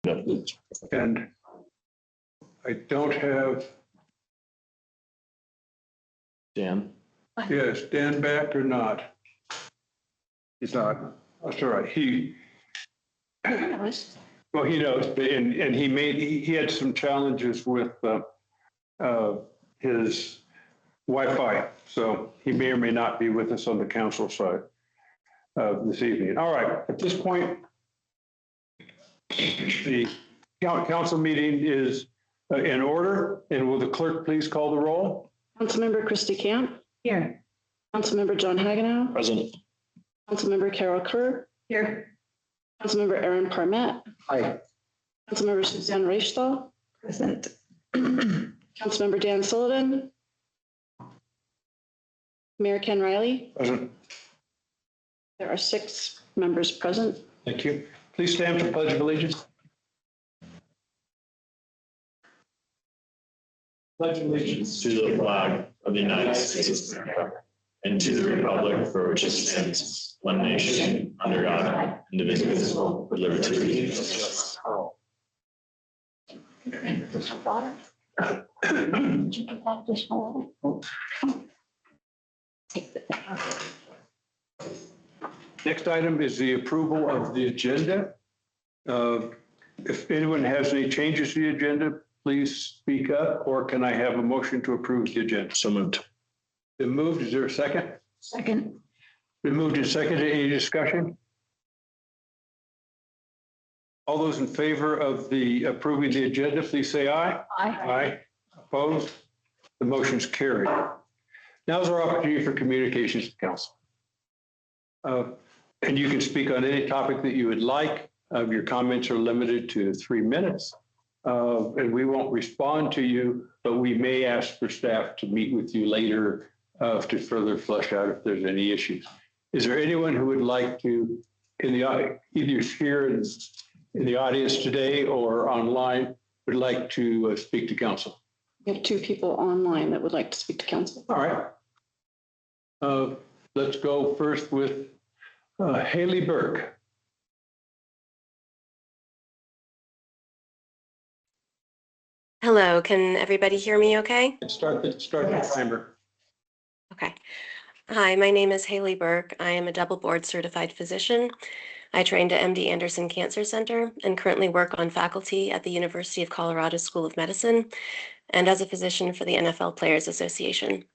And I don't have, Dan? yes, Dan back or not? He's not. That's all right. Well, he knows, and he had some challenges with his Wi-Fi, so he may or may not be with us on the council side this evening. All right, at this point, the council meeting is in order, and will the clerk please call the roll? Councilmember Christy Camp. Here. Councilmember John Hagenow. Present. Councilmember Carol Kerr. Here. Councilmember Aaron Parmet. Aye. Councilmember Suzanne Reichstahl. Present. Councilmember Dan Sullivan. Mayor Ken Riley. Present. There are 6 members present. Thank you. Please stand for pledge of allegiance. Pledge allegiance To the flag of the United States of America and to the republic for which it stands, one nation, under God, indivisible, with liberty and justice for all. Next item is the approval of the agenda. If anyone has any changes to the agenda, please speak up, or can I have a motion to approve the agenda? So moved. Been moved. Is there a second? Second. Been moved and seconded. Any discussion? All those in favor of the approving the agenda, please say aye. Aye. Aye. Opposed? The motion's carried. Now is our opportunity for communications to council. And you can speak on any topic that you would like. Your comments are limited to 3 minutes. And we won't respond to you, but we may ask for staff to meet with you later to further flesh out if there's any issues. Is there anyone who would like to, either here in the audience today or online, would like to speak to council? We have 2 people online that would like to speak to council. All right. Let's go first with Haley Burke. Hello, can everybody hear me okay? Start the timer. Okay. Hi, my name is Haley Burke. I am a double board certified physician. I trained at MD Anderson Cancer Center and currently work on faculty at the University of Colorado School of Medicine and as a physician for the NFL Players Association.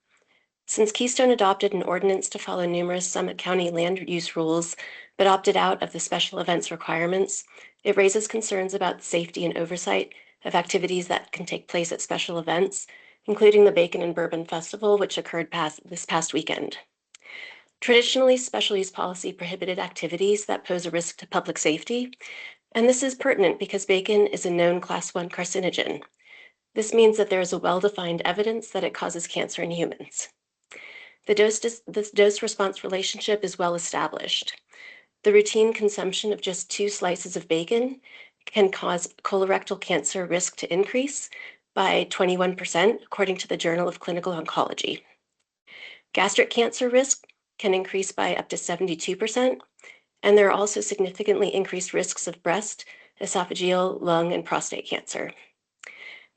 Since Keystone adopted an ordinance to follow numerous Summit County land use rules, but opted out of the special events requirements, it raises concerns about safety and oversight of activities that can take place at special events, including the Bacon and Bourbon Festival, which occurred this past weekend. Traditionally, special use policy prohibited activities that pose a risk to public safety, and this is pertinent because bacon is a known Class 1 carcinogen. This means that there is a well-defined evidence that it causes cancer in humans. The dose-response relationship is well established. The routine consumption of just 2 slices of bacon can cause colorectal cancer risk to increase by 21%, according to the Journal of Clinical Oncology. Gastric cancer risk can increase by up to 72%, and there are also significantly increased risks of breast, esophageal, lung, and prostate cancer.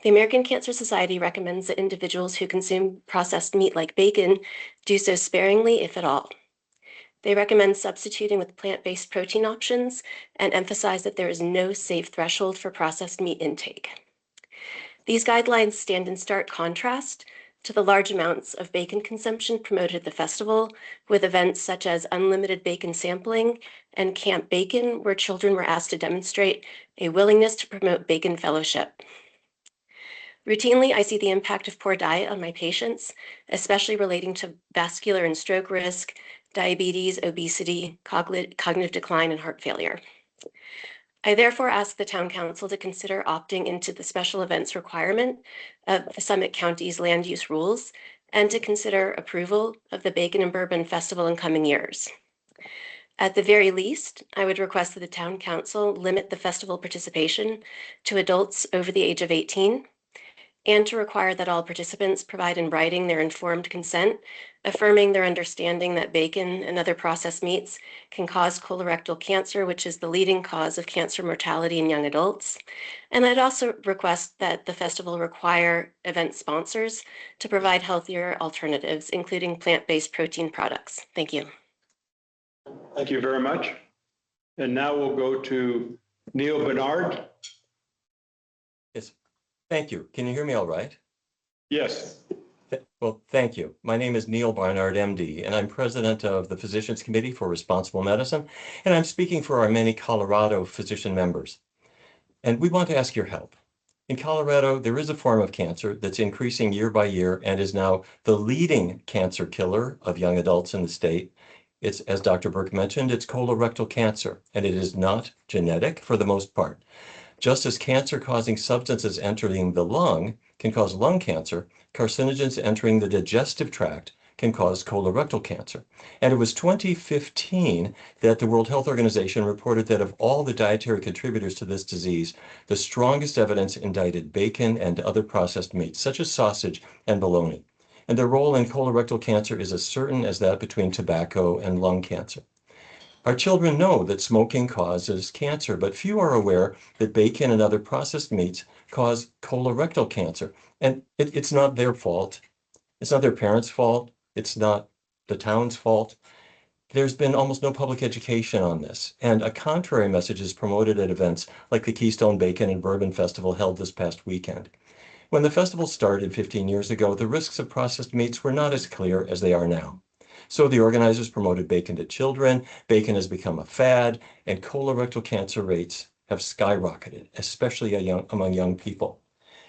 The American Cancer Society recommends that individuals who consume processed meat like bacon do so sparingly, if at all. They recommend substituting with plant-based protein options and emphasize that there is no safe threshold for processed meat intake. These guidelines stand in stark contrast to the large amounts of bacon consumption promoted at the festival, with events such as unlimited bacon sampling and Camp Bacon, where children were asked to demonstrate a willingness to promote bacon fellowship. Routinely, I see the impact of poor diet on my patients, especially relating to vascular and stroke risk, diabetes, obesity, cognitive decline, and heart failure. I therefore ask the Town Council to consider opting into the special events requirement of the Summit County's land use rules and to consider approval of the Bacon and Bourbon Festival in coming years. At the very least, I would request that the Town Council limit the festival participation to adults over the age of 18 and to require that all participants provide in writing their informed consent affirming their understanding that bacon and other processed meats can cause colorectal cancer, which is the leading cause of cancer mortality in young adults. And I'd also request that the festival require event sponsors to provide healthier alternatives, including plant-based protein products. Thank you. Thank you very much. And now we'll go to Neil Bernard. Yes, thank you. Can you hear me all right? Yes. Well, thank you. My name is Neil Barnard, MD, and I'm president of the Physicians Committee for Responsible Medicine, and I'm speaking for our many Colorado physician members. And we want to ask your help. In Colorado, there is a form of cancer that's increasing year by year and is now the leading cancer killer of young adults in the state. It's, as Dr. Burke mentioned, it's colorectal cancer, and it is not genetic for the most part. Just as cancer-causing substances entering the lung can cause lung cancer, carcinogens entering the digestive tract can cause colorectal cancer. And it was 2015 that the World Health Organization reported that of all the dietary contributors to this disease, the strongest evidence indicted bacon and other processed meats, such as sausage and bologna. And their role in colorectal cancer is as certain as that between tobacco and lung cancer. Our children know that smoking causes cancer, but few are aware that bacon and other processed meats cause colorectal cancer. And it's not their fault. It's not their parents' fault. It's not the town's fault. There's been almost no public education on this. And a contrary message is promoted at events like the Keystone Bacon and Bourbon Festival held this past weekend. When the festival started 15 years ago, the risks of processed meats were not as clear as they are now. So the organizers promoted bacon to children, bacon has become a fad, and colorectal cancer rates have skyrocketed, especially among young people.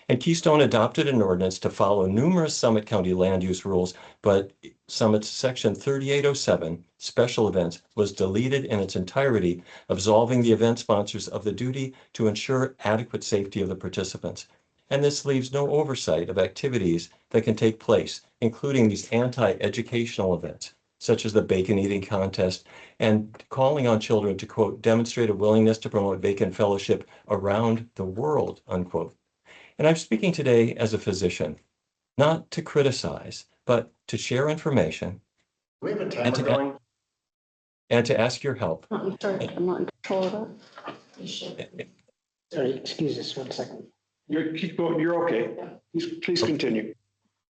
And Keystone adopted an ordinance to follow numerous Summit County land use rules, but Summit's section 3807, special events, was deleted in its entirety, absolving the event sponsors of the duty to ensure adequate safety of the participants. And this leaves no oversight of activities that can take place, including these anti-educational events, such as the bacon eating contest, and calling on children to, quote, demonstrate a willingness to promote bacon fellowship around the world, unquote. And I'm speaking today as a physician, not to criticize, but to share information. We have a and timer to, going. and to ask your help. I'm sorry, I'm not in control of that. Sorry, excuse us 1 second. Keep going. You're okay. Please continue.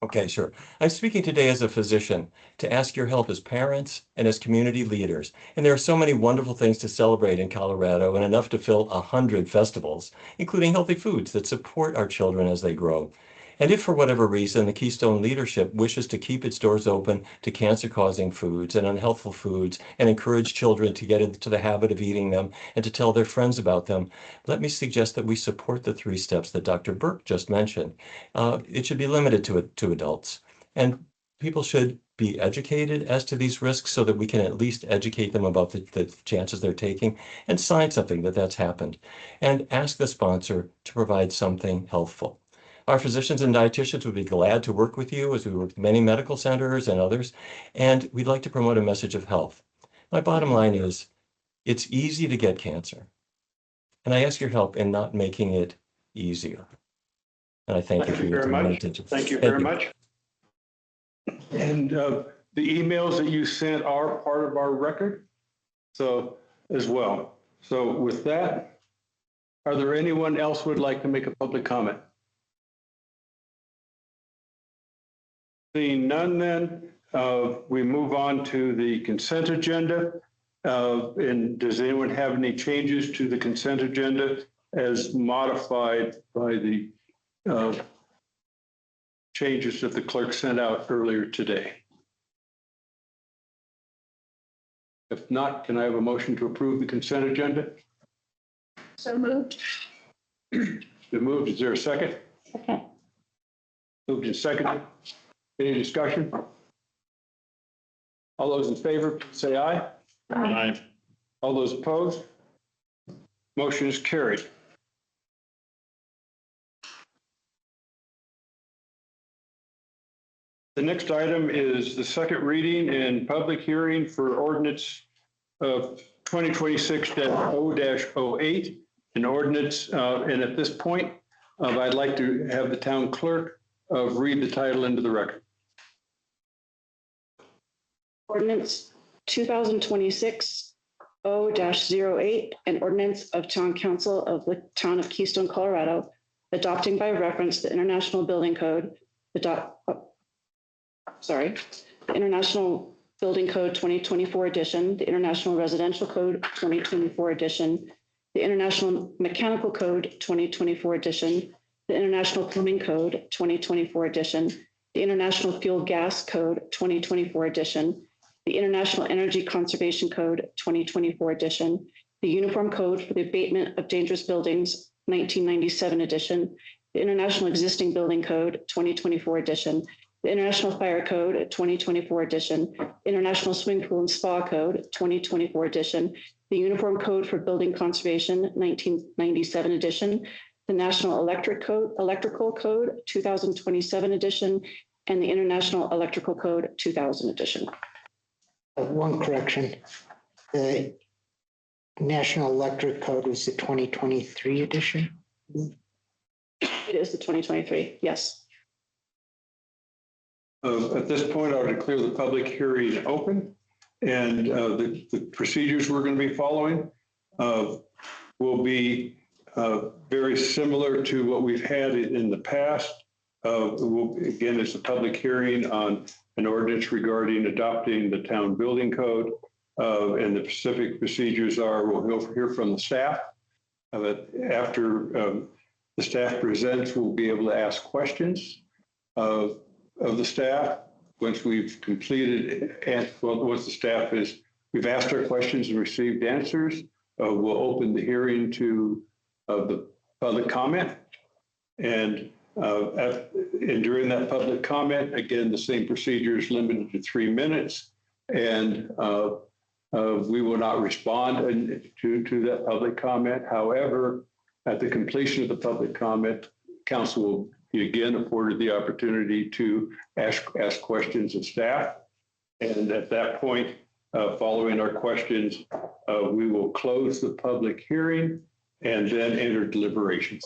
Okay, sure. I'm speaking today as a physician to ask your help as parents and as community leaders. And there are so many wonderful things to celebrate in Colorado and enough to fill 100 festivals, including healthy foods that support our children as they grow. And if for whatever reason the Keystone leadership wishes to keep its doors open to cancer-causing foods and unhealthful foods and encourage children to get into the habit of eating them and to tell their friends about them, let me suggest that we support the 3 steps that Dr. Burke just mentioned. It should be limited to adults. And people should be educated as to these risks so that we can at least educate them about the chances they're taking and sign something that that's happened. And ask the sponsor to provide something healthful. Our physicians and dietitians would be glad to work with you as we work with many medical centers and others, and we'd like to promote a message of health. My bottom line is, it's easy to get cancer, and I ask your help in not making it easier. And I thank you for your time and attention. Thank you very much. And the emails that you sent are part of our record, so as well. So with that, are there anyone else who would like to make a public comment? Seeing none, then we move on to the consent agenda. And does anyone have any changes to the consent agenda as modified by the changes that the clerk sent out earlier today? If not, can I have a motion to approve the consent agenda? So moved. Been moved. Is there a second? Okay. Moved and seconded. Any discussion? All those in favor, please say aye. Aye. All those opposed? Motion is carried. The next item is the second reading and public hearing for ordinance of 2026-0-08, an ordinance, and at this point, I'd like to have the town clerk read the title into the record. Ordinance 2026-0-08, an ordinance of Town Council of the Town of Keystone, Colorado, adopting by reference the International Building Code, the International Building Code 2024 edition, the International Residential Code 2024 edition, the International Mechanical Code 2024 edition, the International Plumbing Code 2024 edition, the International Fuel Gas Code 2024 edition, the International Energy Conservation Code 2024 edition, the Uniform Code for the Abatement of Dangerous Buildings 1997 edition, the International Existing Building Code 2024 edition, the International Fire Code 2024 edition, International Swimming Pool and Spa Code 2024 edition, the Uniform Code for Building Conservation 1997 edition, the National Electrical Code 2027 edition, and the International Electrical Code 2000 edition. One correction. The National Electric Code was the 2023 edition. It is the 2023, yes. At this point, I'll declare the public hearing open, and the procedures we're going to be following will be very similar to what we've had in the past. Again, it's a public hearing on an ordinance regarding adopting the town building code, and the specific procedures are we'll hear from the staff. After the staff presents, we'll be able to ask questions of the staff. Once we've completed, once the staff we've asked our questions and received answers, we'll open the hearing to the public comment. And during that public comment, again, the same procedure is limited to 3 minutes, and we will not respond to that public comment. However, at the completion of the public comment, council will be again afforded the opportunity to ask questions of staff. And at that point, following our questions, we will close the public hearing and then enter deliberations.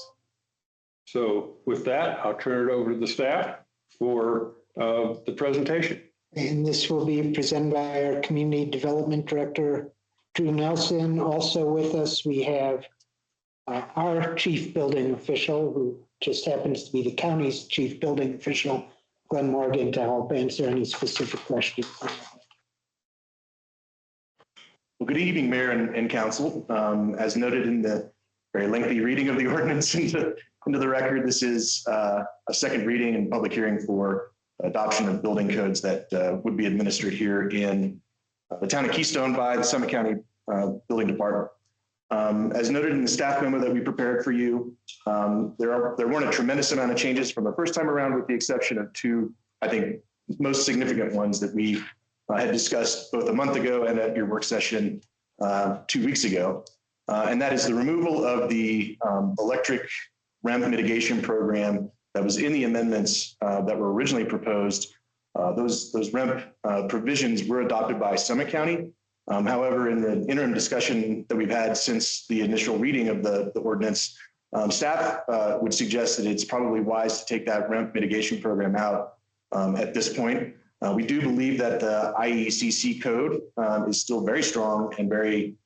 So with that, I'll turn it over to the staff for the presentation. And this will be presented by our Community Development Director, Drew Nelson. Also with us, we have our Chief Building Official, who just happens to be the county's Chief Building Official, Glenn Morgan, to help answer any specific questions. Well, good evening, Mayor and Council. As noted in the very lengthy reading of the ordinance into the record, this is a second reading and public hearing for adoption of building codes that would be administered here in the town of Keystone by the Summit County Building Department. As noted in the staff memo that we prepared for you, there weren't a tremendous amount of changes from the first time around, with the exception of two, I think, most significant ones that we had discussed both a month ago and at your work session 2 weeks ago. And that is the removal of the electric REMP mitigation program that was in the amendments that were originally proposed. Those REMP provisions were adopted by Summit County. However, in the interim discussion that we've had since the initial reading of the ordinance, staff would suggest that it's probably wise to take that REMP mitigation program out at this point. We do believe that the IECC code is still very strong and very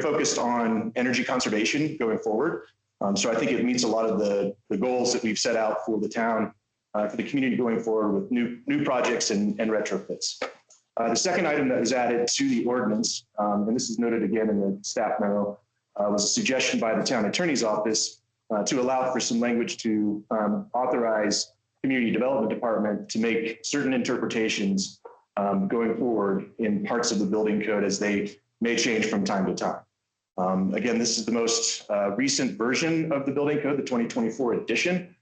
focused on energy conservation going forward. So I think it meets a lot of the goals that we've set out for the town, for the community going forward with new projects and retrofits. The second item that was added to the ordinance, and this is noted again in the staff memo, was a suggestion by the town attorney's office to allow for some language to authorize Community Development Department to make certain interpretations going forward in parts of the building code as they may change from time to time. Again, this is the most recent version of the building code, the 2024 edition.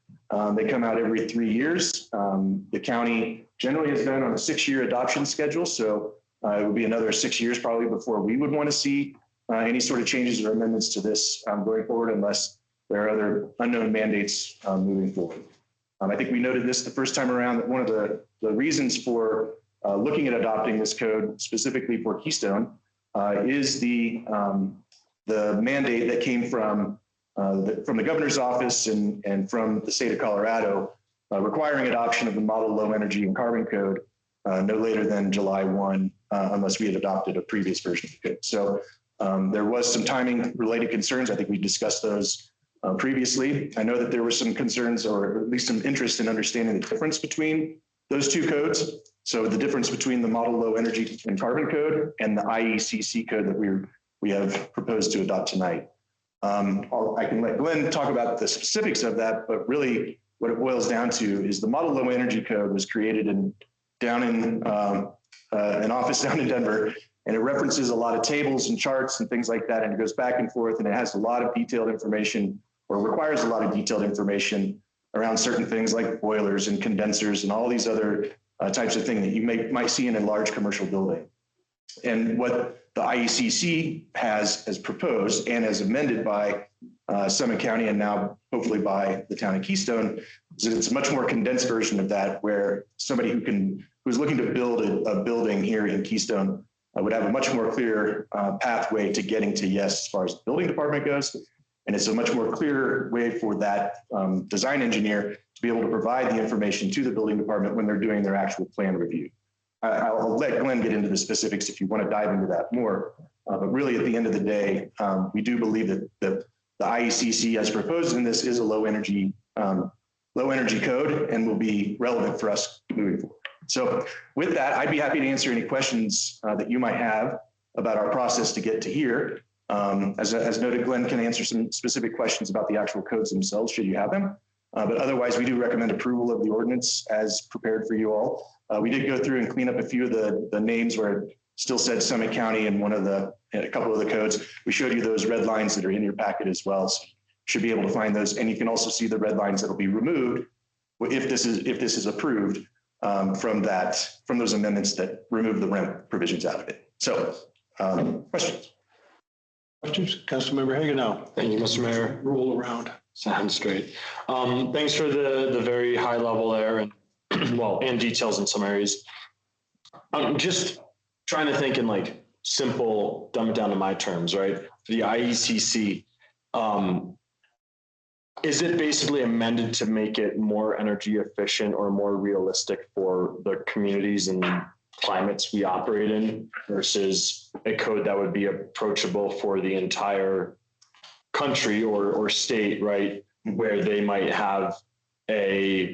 They come out every 3 years. The county generally has been on a 6-year adoption schedule, so it would be another 6 years probably before we would want to see any sort of changes or amendments to this going forward, unless there are other unknown mandates moving forward. I think we noted this the first time around, that one of the reasons for looking at adopting this code specifically for Keystone is the mandate that came from the governor's office and from the state of Colorado, requiring adoption of the model low energy and carbon code no later than July 1, unless we had adopted a previous version of the code. So there was some timing related concerns. I think we discussed those previously. I know that there were some concerns, or at least some interest in understanding the difference between those two codes. So the difference between the model low energy and carbon code and the IECC code that we have proposed to adopt tonight. I can let Glenn talk about the specifics of that, but really what it boils down to is the model low energy code was created down in an office down in Denver, and it references a lot of tables and charts and things like that, and it goes back and forth, and it has a lot of detailed information, or requires a lot of detailed information around certain things like boilers and condensers and all these other types of things that you might see in a large commercial building. And what the IECC has proposed and as amended by Summit County and now hopefully by the town of Keystone is that it's a much more condensed version of that, where somebody who's looking to build a building here in Keystone would have a much more clear pathway to getting to yes as far as the building department goes. And it's a much more clear way for that design engineer to be able to provide the information to the building department when they're doing their actual plan review. I'll let Glenn get into the specifics if you want to dive into that more. But really, at the end of the day, we do believe that the IECC, as proposed in this, is a low energy code and will be relevant for us moving forward. So with that, I'd be happy to answer any questions that you might have about our process to get to here. As noted, Glenn can answer some specific questions about the actual codes themselves, should you have them. But otherwise, we do recommend approval of the ordinance as prepared for you all. We did go through and clean up a few of the names where it still said Summit County in a couple of the codes. We showed you those red lines that are in your packet as well. So you should be able to find those. And you can also see the red lines that will be removed if this is approved from those amendments that remove the REM provisions out of it. So questions? Questions? Councilmember Hagan now. Thank you, Mr. Mayor. Roll around. Sounds great. Thanks for the very high level there and and details in some areas. I'm just trying to think in like simple, dumb it down to my terms, right? For the IECC, is it basically amended to make it more energy efficient or more realistic for the communities and climates we operate in versus a code that would be approachable for the entire country or state, right? Where they might have a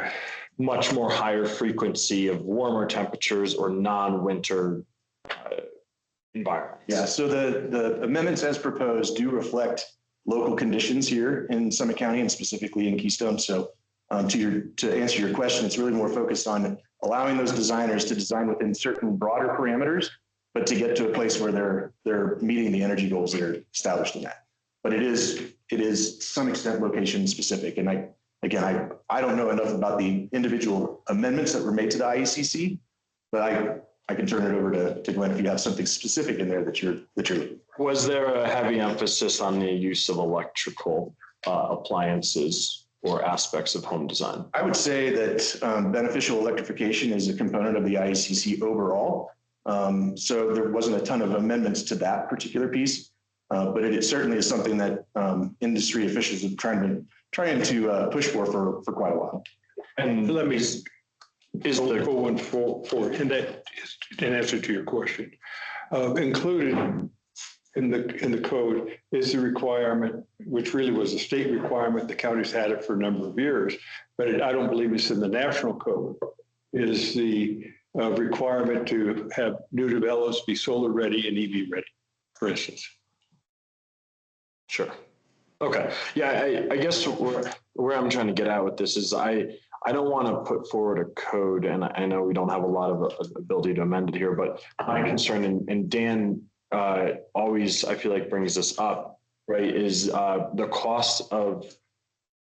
much more higher frequency of warmer temperatures or non-winter environments. Yeah, so the amendments as proposed do reflect local conditions here in Summit County and specifically in Keystone. So to answer your question, it's really more focused on allowing those designers to design within certain broader parameters, but to get to a place where they're meeting the energy goals that are established in that. But it is to some extent location specific. And I don't know enough about the individual amendments that were made to the IECC, but I can turn it over to Glenn if you have something specific in there that you're looking for. Was there a heavy emphasis on the use of electrical appliances or aspects of home design? I would say that beneficial electrification is a component of the IECC overall. So there wasn't a ton of amendments to that particular piece, but it certainly is something that industry officials have trying to push for quite a while. And let me is the going forward, and that is an answer to your question. Included in the code is the requirement, which really was a state requirement. The county's had it for a number of years, but I don't believe it's in the national code. Is the requirement to have new developments be solar ready and EV ready, for instance. Sure. Okay. Yeah, I guess where I'm trying to get at with this is I don't want to put forward a code, and I know we don't have a lot of ability to amend it here, but my concern, and Dan always, I feel like, brings this up, right, is the cost of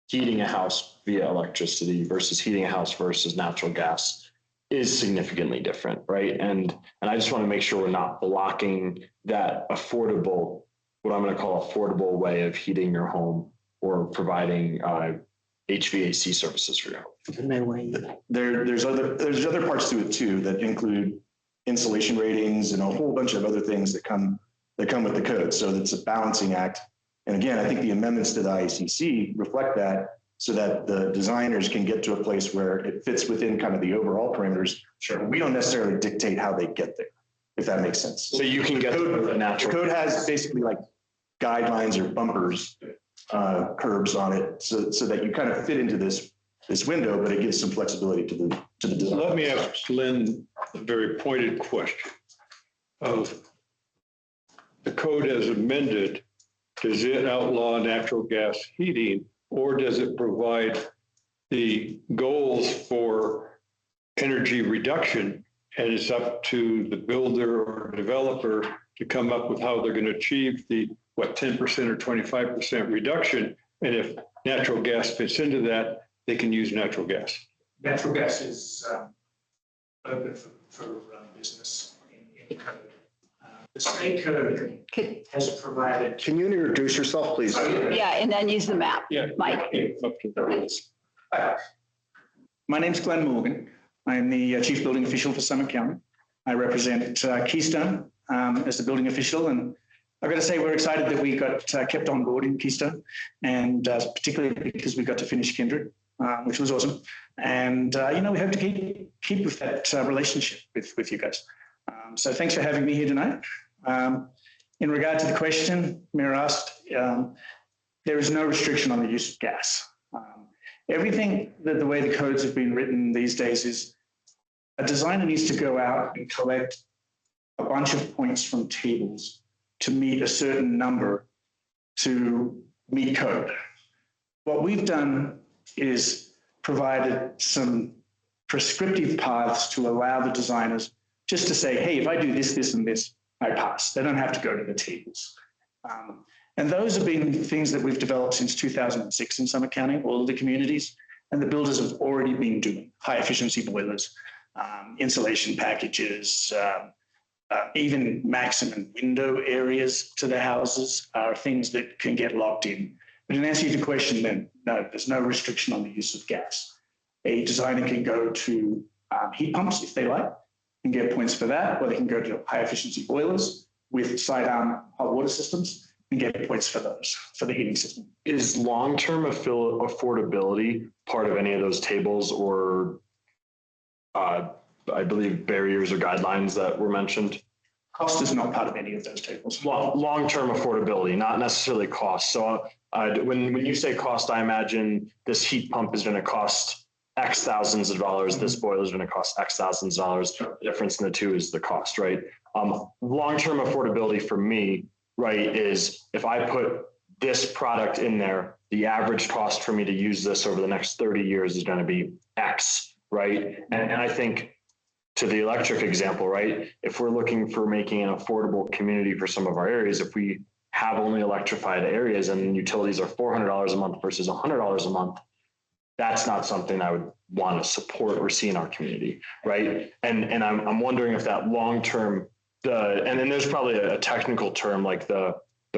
heating a house via electricity versus heating a house versus natural gas is significantly different, right? And I just want to make sure we're not blocking that affordable, what I'm going to call affordable way of heating your home or providing HVAC services for your home. There's other parts to it too that include insulation ratings and a whole bunch of other things that come with the code. So it's a balancing act. And again, I think the amendments to the IECC reflect that. so that the designers can get to a place where it fits within kind of the overall parameters. Sure. We don't necessarily dictate how they get there, if that makes sense. So you can get the natural. The code has basically like guidelines or bumpers, curbs on it, so that you kind of fit into this window, but it gives some flexibility to the design. Let me ask Lynn a very pointed question of the code as amended. Does it outlaw natural gas heating, or does it provide the goals for energy reduction? And it's up to the builder or developer to come up with how they're going to achieve the, 10% or 25% reduction. And if natural gas fits into that, they can use natural gas. Natural gas is open for business in code. The state code has provided. Can you introduce yourself, please? Yeah, and then use the map, Yeah. Mike. Hi. My name's Glenn Morgan. I'm the Chief Building Official for Summit County. I represent Keystone as the building official, and I've got to say we're excited that we got kept on board in Keystone, and particularly because we got to finish Kindred, which was awesome. And we hope to keep with that relationship with you guys. So thanks for having me here tonight. In regard to the question Mayor asked, there is no restriction on the use of gas. Everything that the way the codes have been written these days is a designer needs to go out and collect a bunch of points from tables to meet a certain number to meet code. What we've done is provided some prescriptive paths to allow the designers just to say, hey, if I do this, this, and this, I pass. They don't have to go to the tables. And those have been things that we've developed since 2006 in Summit County, all of the communities, and the builders have already been doing high efficiency boilers, insulation packages, even maximum window areas to the houses are things that can get locked in. But in answer to your question, then, no, there's no restriction on the use of gas. A designer can go to heat pumps if they like and get points for that, or they can go to high efficiency boilers with sidearm hot water systems and get points for those, for the heating system. Is long-term affordability part of any of those tables, or I believe barriers or guidelines that were mentioned? Cost is not part of any of those tables. Long-term affordability, not necessarily cost. So when you say cost, I imagine this heat pump is going to cost X thousands of dollars. This boiler is going to cost X thousands of dollars. The difference in the two is the cost, right? Long-term affordability for me, right, is if I put this product in there, the average cost for me to use this over the next 30 years is going to be X, right? And I think to the electric example, right, if we're looking for making an affordable community for some of our areas, if we have only electrified areas and utilities are $400 a month versus $100 a month, that's not something I would want to support or see in our community, right? And I'm wondering if that long-term, and then there's probably a technical term like the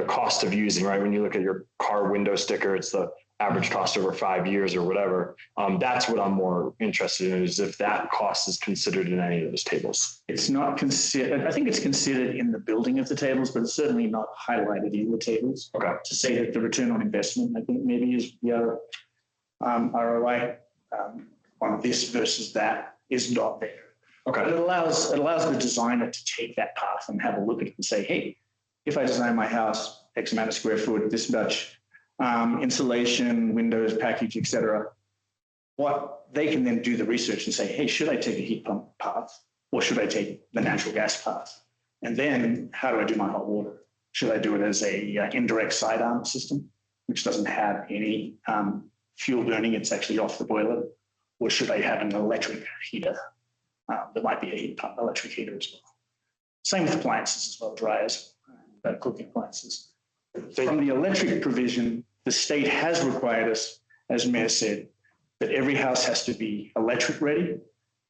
cost of using, right? When you look at your car window sticker, it's the average cost over 5 years or whatever. That's what I'm more interested in, is if that cost is considered in any of those tables. It's not considered, I think it's considered in the building of the tables, but it's certainly not highlighted in the tables. Okay. To say that the return on investment, I think maybe is the ROI on this versus that is not there. Okay. But it allows the designer to take that path and have a look at it and say, hey, if I design my house X amount of square foot, this much insulation, windows, package, etc., what they can then do the research and say, hey, should I take a heat pump path or should I take the natural gas path? And then how do I do my hot water? Should I do it as a indirect sidearm system, which doesn't have any fuel burning, it's actually off the boiler? Or should I have an electric heater? There might be a heat pump electric heater as well. Same with appliances as well, dryers, cooking appliances. From the electric provision, the state has required us, as Mayor said, that every house has to be electric ready,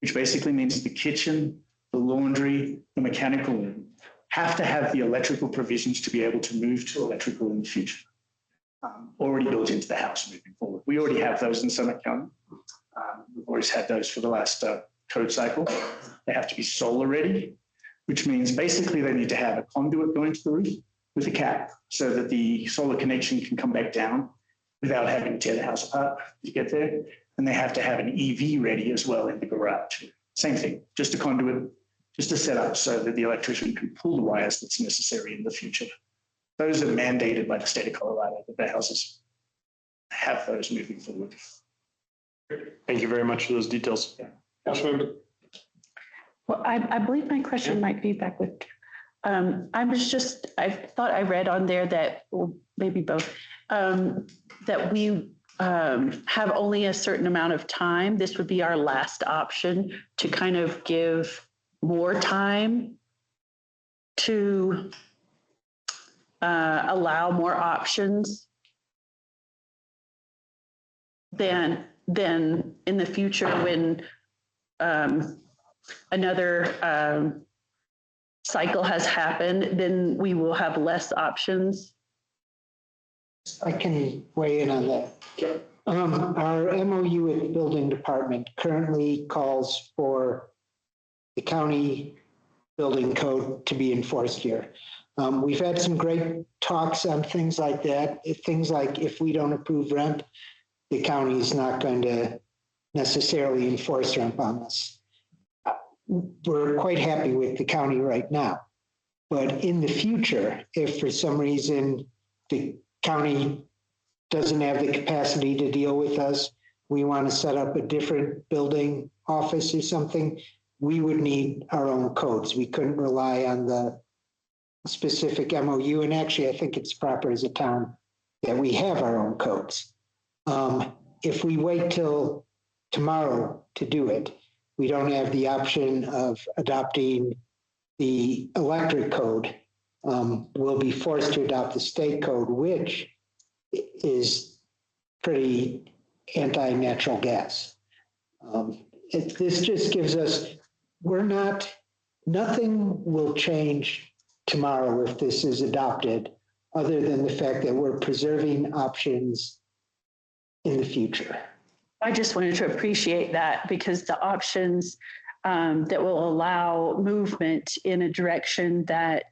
which basically means the kitchen, the laundry, the mechanical room have to have the electrical provisions to be able to move to electrical in the future. Already built into the house moving forward. We already have those in Summit County. We've always had those for the last code cycle. They have to be solar ready, which means basically they need to have a conduit going to the roof with a cap so that the solar connection can come back down without having to tear the house apart to get there. And they have to have an EV ready as well in the garage. Same thing, just a conduit, just a setup so that the electrician can pull the wires that's necessary in the future. Those are mandated by the state of Colorado that the houses have those moving forward. Thank you very much for those details. Councilmember, Well, I believe my question might be back with, I thought I read on there that, well, maybe both, that we have only a certain amount of time. This would be our last option to kind of give more time to allow more options than in the future when another cycle has happened, then we will have less options. I can weigh in on that. Our MOU with the building department currently calls for the county building code to be enforced here. We've had some great talks on things like that. Things like if we don't approve REMP, the county is not going to necessarily enforce REMP on us. We're quite happy with the county right now. But in the future, if for some reason the county doesn't have the capacity to deal with us, we want to set up a different building office or something, we would need our own codes. We couldn't rely on the specific MOU. And actually, I think it's proper as a town that we have our own codes. If we wait till tomorrow to do it, we don't have the option of adopting the electric code. We'll be forced to adopt the state code, which is pretty anti-natural gas. This just gives us, nothing will change tomorrow if this is adopted, other than the fact that we're preserving options in the future. I just wanted to appreciate that, because the options that will allow movement in a direction that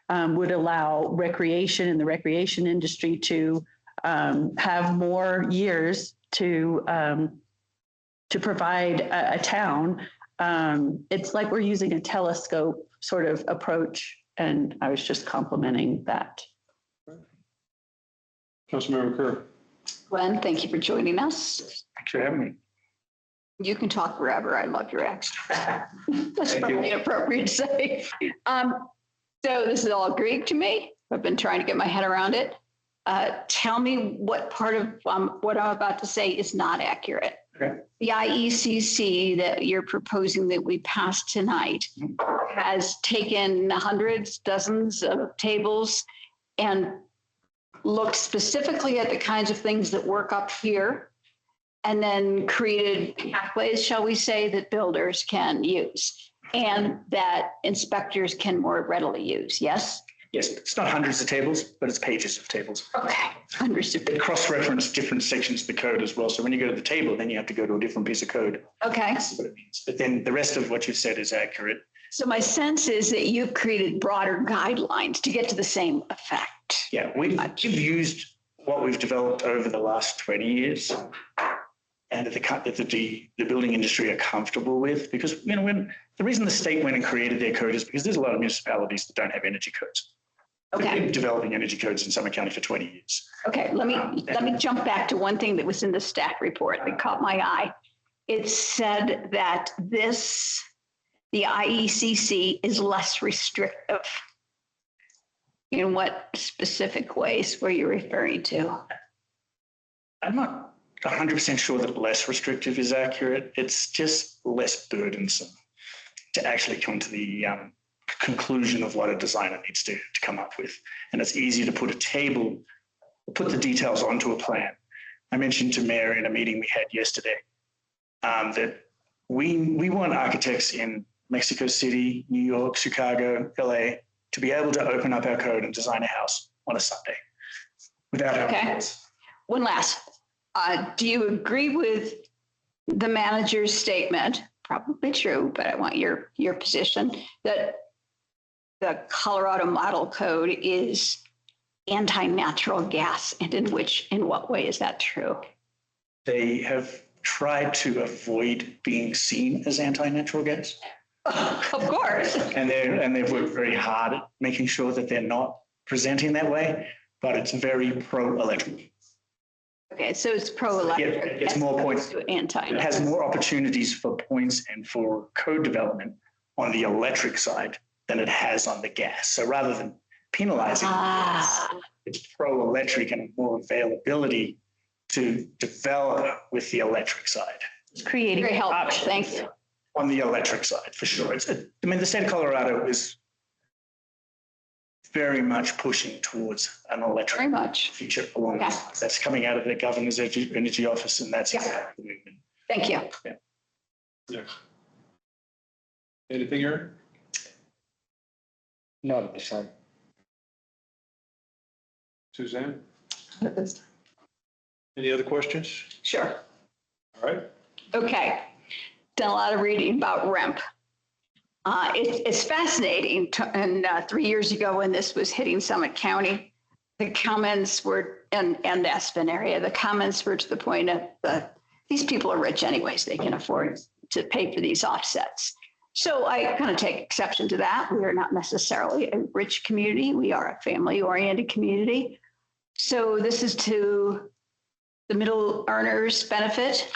would allow recreation and the recreation industry to have more years to provide a town. It's like we're using a telescope sort of approach, and I was just complimenting that. Councilmember Kerr. Glenn, thank you for joining us. Thanks for having me. You can talk forever. I love your accent. That's Thank you. probably inappropriate to say. So this is all Greek to me. I've been trying to get my head around it. Tell me what part of what I'm about to say is not accurate. Okay. The IECC that you're proposing that we pass tonight has taken hundreds, dozens of tables and looked specifically at the kinds of things that work up here, and then created pathways, shall we say, that builders can use and that inspectors can more readily use. Yes? Yes, it's not hundreds of tables, but it's pages of tables. Okay, understood. They cross-reference different sections of the code as well. So when you go to the table, then you have to go to a different piece of code. Okay. That's what it means. But then the rest of what you've said is accurate. So my sense is that you've created broader guidelines to get to the same effect. Yeah, we've used what we've developed over the last 20 years and that the building industry are comfortable with, because, you know, when the reason the state went and created their code is because there's a lot of municipalities that don't have energy codes. Okay. They've been developing energy codes in Summit County for 20 years. Okay, let me jump back to one thing that was in the staff report that caught my eye. It said that the IECC is less restrictive. In what specific ways were you referring to? I'm not 100% sure that less restrictive is accurate. It's just less burdensome to actually come to the conclusion of what a designer needs to come up with. And it's easy to put a table, put the details onto a plan. I mentioned to Mayor in a meeting we had yesterday that we want architects in Mexico City, New York, Chicago, LA to be able to open up our code and design a house on a Sunday without our Okay. One last. Do you agree with the manager's statement, probably true, but I want your position, that the Colorado Model Code is anti-natural gas, and in what way is that true? They have tried to avoid being seen as anti-natural gas. Of course. And they've worked very hard at making sure that they're not presenting that way, but it's very pro-electric. Okay, so it's pro-electric. Yeah, it's more points. To anti. It has more opportunities for points and for code development on the electric side than it has on the gas. So rather than penalizing, it's pro-electric and more availability to develop with the electric side. It's creating Very helpful. options. Thank you. On the electric side, for sure. I mean, the state of Colorado is very much pushing towards an electric Very much. future along Okay. that's coming out of the governor's energy office, and that's Yeah. exactly the movement. Thank you. Yeah. Anything, Eric? Not at this time. Suzanne? Any other questions? Sure. All right. Okay. Done a lot of reading about REMP. It's fascinating. And 3 years ago, when this was hitting Summit County, the comments were, and Aspen area, the comments were to the point of these people are rich anyways. They can afford to pay for these offsets. So I kind of take exception to that. We are not necessarily a rich community. We are a family-oriented community. So this is to the middle earners' benefit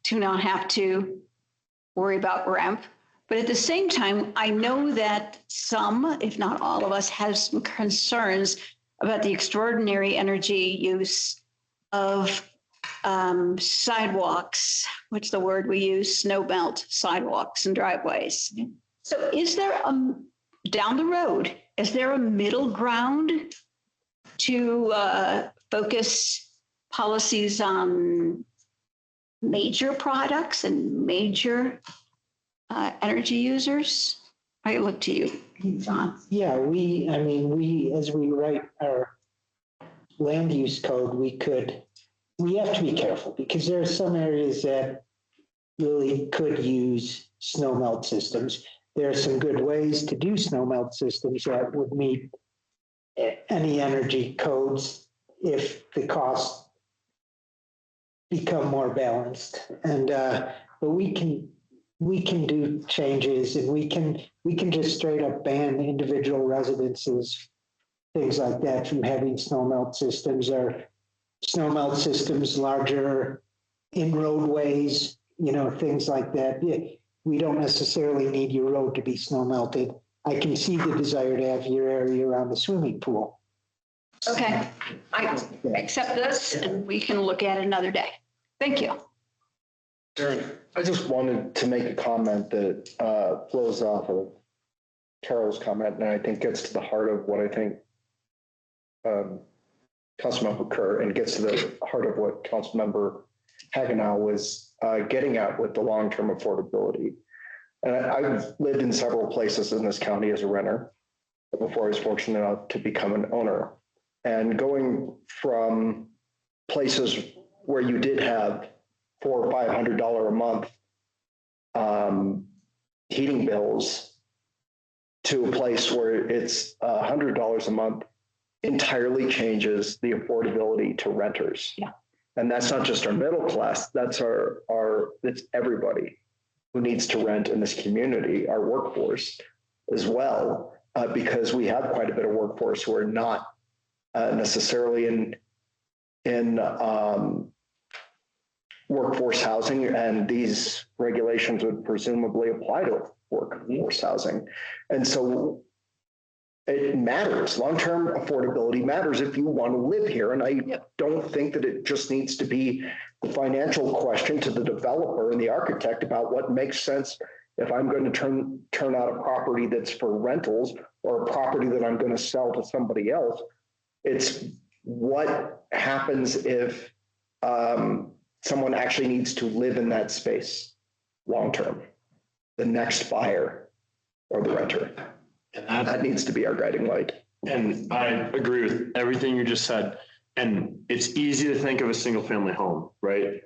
to not have to worry about REMP. But at the same time, I know that some, if not all of us, have some concerns about the extraordinary energy use of sidewalks. What's the word we use? Snow melt sidewalks and driveways. So is there down the road, is there a middle ground to focus policies on major products and major energy users? I look to you, John. Yeah, as we write our land use code, we have to be careful because there are some areas that really could use snow melt systems. There are some good ways to do snow melt systems that would meet any energy codes if the costs become more balanced. And but we can do changes, and we can just straight up ban individual residences, things like that, from having snow melt systems, or snow melt systems larger in roadways, things like that. We don't necessarily need your road to be snow melted. I can see the desire to have your area around the swimming pool. Okay, I accept this and we can look at it another day. Thank you. Aaron? I just wanted to make a comment that flows off of Carol's comment, and I think gets to the heart of what I think Councilmember Kerr, and gets to the heart of what Councilmember Hagenow was getting at with the long-term affordability. And I've lived in several places in this county as a renter before I was fortunate enough to become an owner. And going from places where you did have $400 or $500 a month heating bills to a place where it's $100 a month entirely changes the affordability to renters. Yeah. And that's not just our middle class, that's it's everybody who needs to rent in this community, our workforce as well, because we have quite a bit of workforce who are not necessarily in workforce housing, and these regulations would presumably apply to workforce housing. And so it matters. Long-term affordability matters if you want to live here. And I don't think that it just needs to be the financial question to the developer and the architect about what makes sense if I'm going to turn out a property that's for rentals or a property that I'm going to sell to somebody else. It's what happens if someone actually needs to live in that space long-term, the next buyer or the renter. And that needs to be our guiding light. And I agree with everything you just said. And it's easy to think of a single family home, right?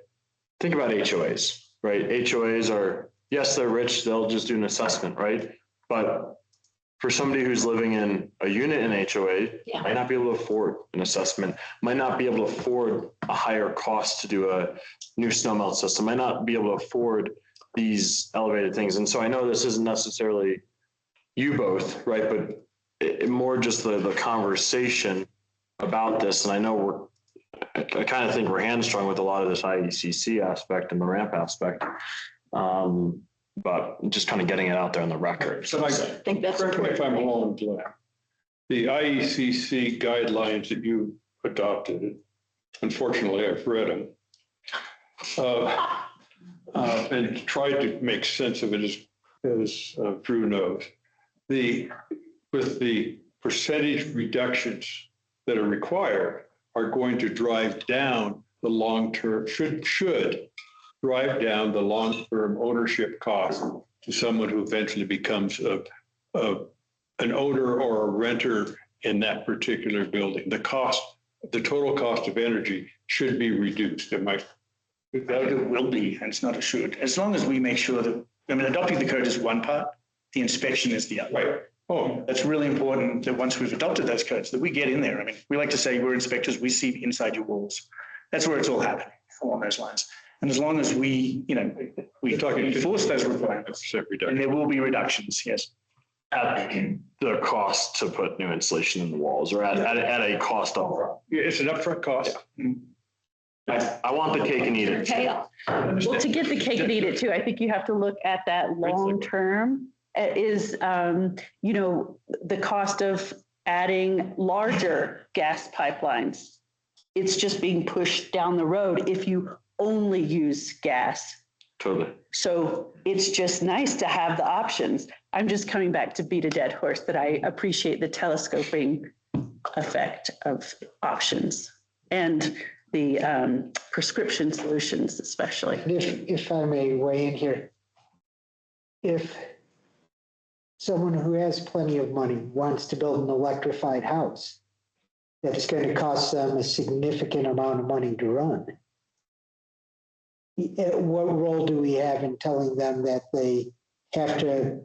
Think about HOAs, right? HOAs are, yes, they're rich. They'll just do an assessment, right? But for somebody who's living in a unit in HOA, Yeah. might not be able to afford an assessment, might not be able to afford a higher cost to do a new snow melt system, might not be able to afford these elevated things. And so I know this isn't necessarily you both, right? But more just the conversation about this. And I know I kind of think we're hamstrung with a lot of this IECC aspect and the ramp aspect. But just kind of getting it out there on the record. So I think that's correct me if I'm wrong, Glenn. The IECC guidelines that you adopted, unfortunately, I've read them. And tried to make sense of it as Drew knows. With the percentage reductions that are required are going to drive down the long-term, should drive down the long-term ownership cost to someone who eventually becomes an owner or a renter in that particular building. The total cost of energy should be reduced. It will be, and it's not assured. As long as we make sure that, adopting the code is one part, the inspection is the other. Right. Oh, that's really important that once we've adopted those codes, that we get in there. We like to say we're inspectors, we see inside your walls. That's where it's all happening along those lines. And as long as we enforce those requirements, and there will be reductions, yes. At the cost to put new insulation in the walls, or at a cost of. It's an upfront cost. Yeah. I want the cake and eat it. Well, to get the cake and eat it too, I think you have to look at that long term is, the cost of adding larger gas pipelines. It's just being pushed down the road if you only use gas. Totally. So it's just nice to have the options. I'm just coming back to beat a dead horse that I appreciate the telescoping effect of options and the prescription solutions, especially. If I may weigh in here, if someone who has plenty of money wants to build an electrified house, that's going to cost them a significant amount of money to run. What role do we have in telling them that they have to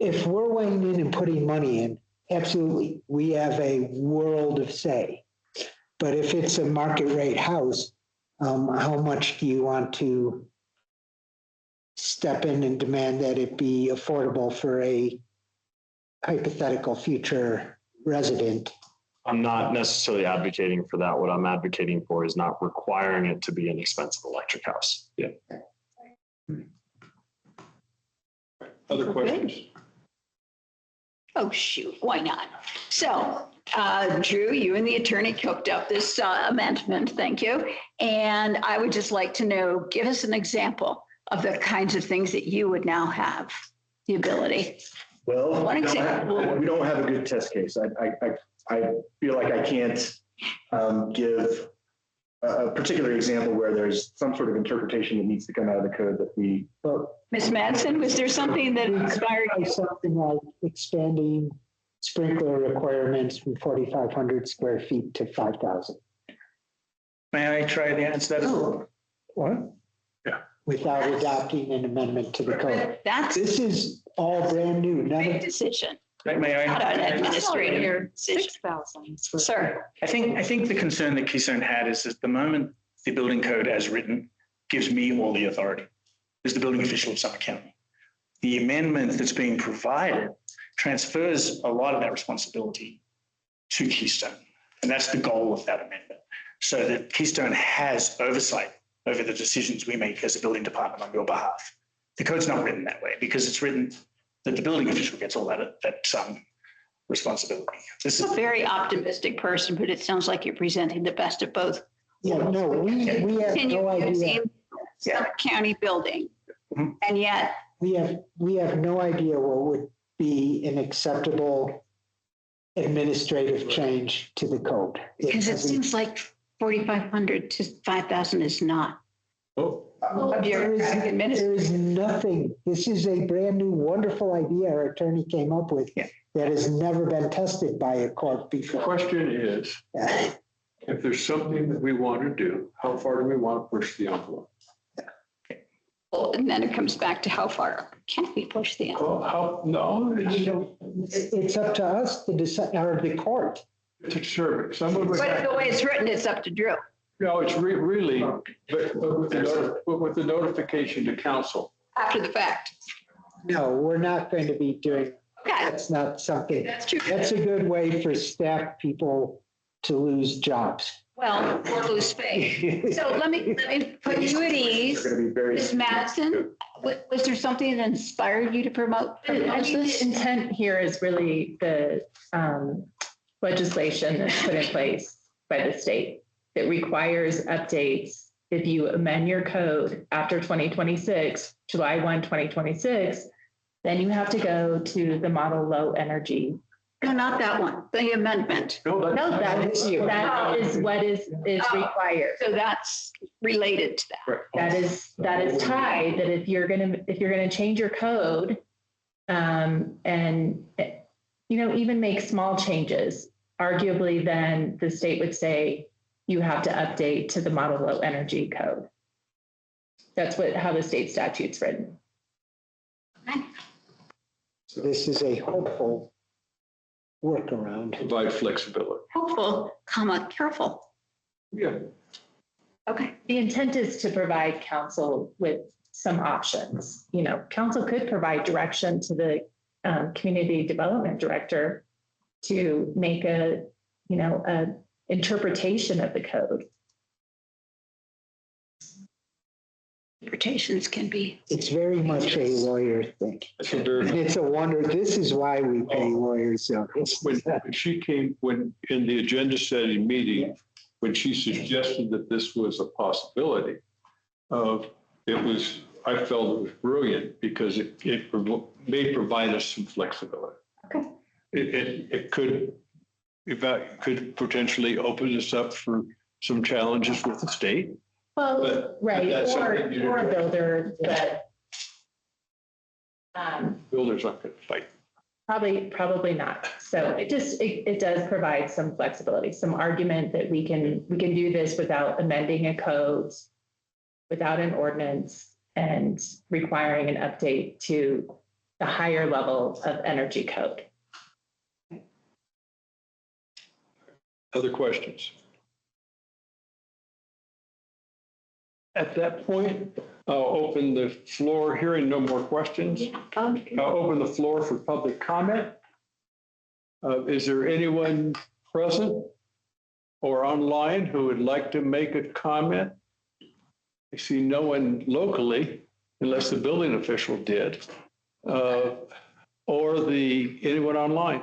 if we're weighing in and putting money in, absolutely, we have a world of say. But if it's a market rate house, how much do you want to step in and demand that it be affordable for a hypothetical future resident? I'm not necessarily advocating for that. What I'm advocating for is not requiring it to be an expensive electric house. Yeah. Other questions? Oh, shoot, why not? So, Drew, you and the attorney cooked up this amendment, thank you. And I would just like to know, give us an example of the kinds of things that you would now have the ability. Well, One example. we don't have a good test case. I feel like I can't give a particular example where there's some sort of interpretation that needs to come out of the code that we. Well, Ms. Madsen, was there something that inspired you? Something like expanding sprinkler requirements from 4,500 square feet to 5,000. May I try to answer that as well? What? Yeah. Without adopting an amendment to the code. This is all brand new. None a of decision. May I? Not an administrative decision. 6,000. Sir. I think the concern that Keystone had is that the moment the building code as written gives me all the authority as the building official of Suffolk County. The amendment that's being provided transfers a lot of that responsibility to Keystone. And that's the goal of that amendment. So that Keystone has oversight over the decisions we make as a building department on your behalf. The code's not written that way because it's written that the building official gets all that responsibility. This is a very optimistic person, but it sounds like you're presenting the best of both. Yeah, no, we have no idea. Suffolk County building, and yet we have no idea what would be an acceptable administrative change to the code. Because it seems like 4,500 to 5,000 is not. There is nothing. This is a brand new, wonderful idea our attorney came up with that has never been tested by a court before. The question is, if there's something that we want to do, how far do we want to push the envelope? Well, and then it comes back to how far can we push the envelope? Well, how, no, It's up to us to decide, or the court. it's sure, someone would. But the way it's written, it's up to Drew. No, it's really, but with the notification to council. After the fact. No, we're not going to be doing, Okay, that's not something, that's true. that's a good way for staff people to lose jobs. Well, or lose faith. So let me put you at ease. They're going to be very. Ms. Madison, was there something that inspired you to propose I mean, the this? intent here is really the legislation that's put in place by the state that requires updates. If you amend your code after 2026, July 1, 2026, then you have to go to the model low energy. No, not that one, the amendment. No, that is what is required. So that's related to that. That is tied, that if you're gonna change your code, and even make small changes, arguably then the state would say you have to update to the model low energy code. That's how the state statute's written. This is a hopeful workaround. Provide flexibility. Hopeful, comma, careful. Yeah. Okay. The intent is to provide council with some options. Council could provide direction to the community development director to make a interpretation of the code. Interpretations can be. It's very much a lawyer thing. And it's a wonder, this is why we pay lawyers. So When she came, in the agenda setting meeting, when she suggested that this was a possibility, I felt it was brilliant because it may provide us some flexibility. Okay. It could potentially open us up for some challenges with the state. Well, But right, that's something you or a do. builder that Builders aren't going to fight. probably not. So it does provide some flexibility, some argument that we can do this without amending a code, without an ordinance, and requiring an update to the higher level of energy code. Other questions? At that point, I'll open the floor, hearing no more questions. I'll open the floor for public comment. Is there anyone present or online who would like to make a comment? I see no one locally, unless the building official did, or anyone online.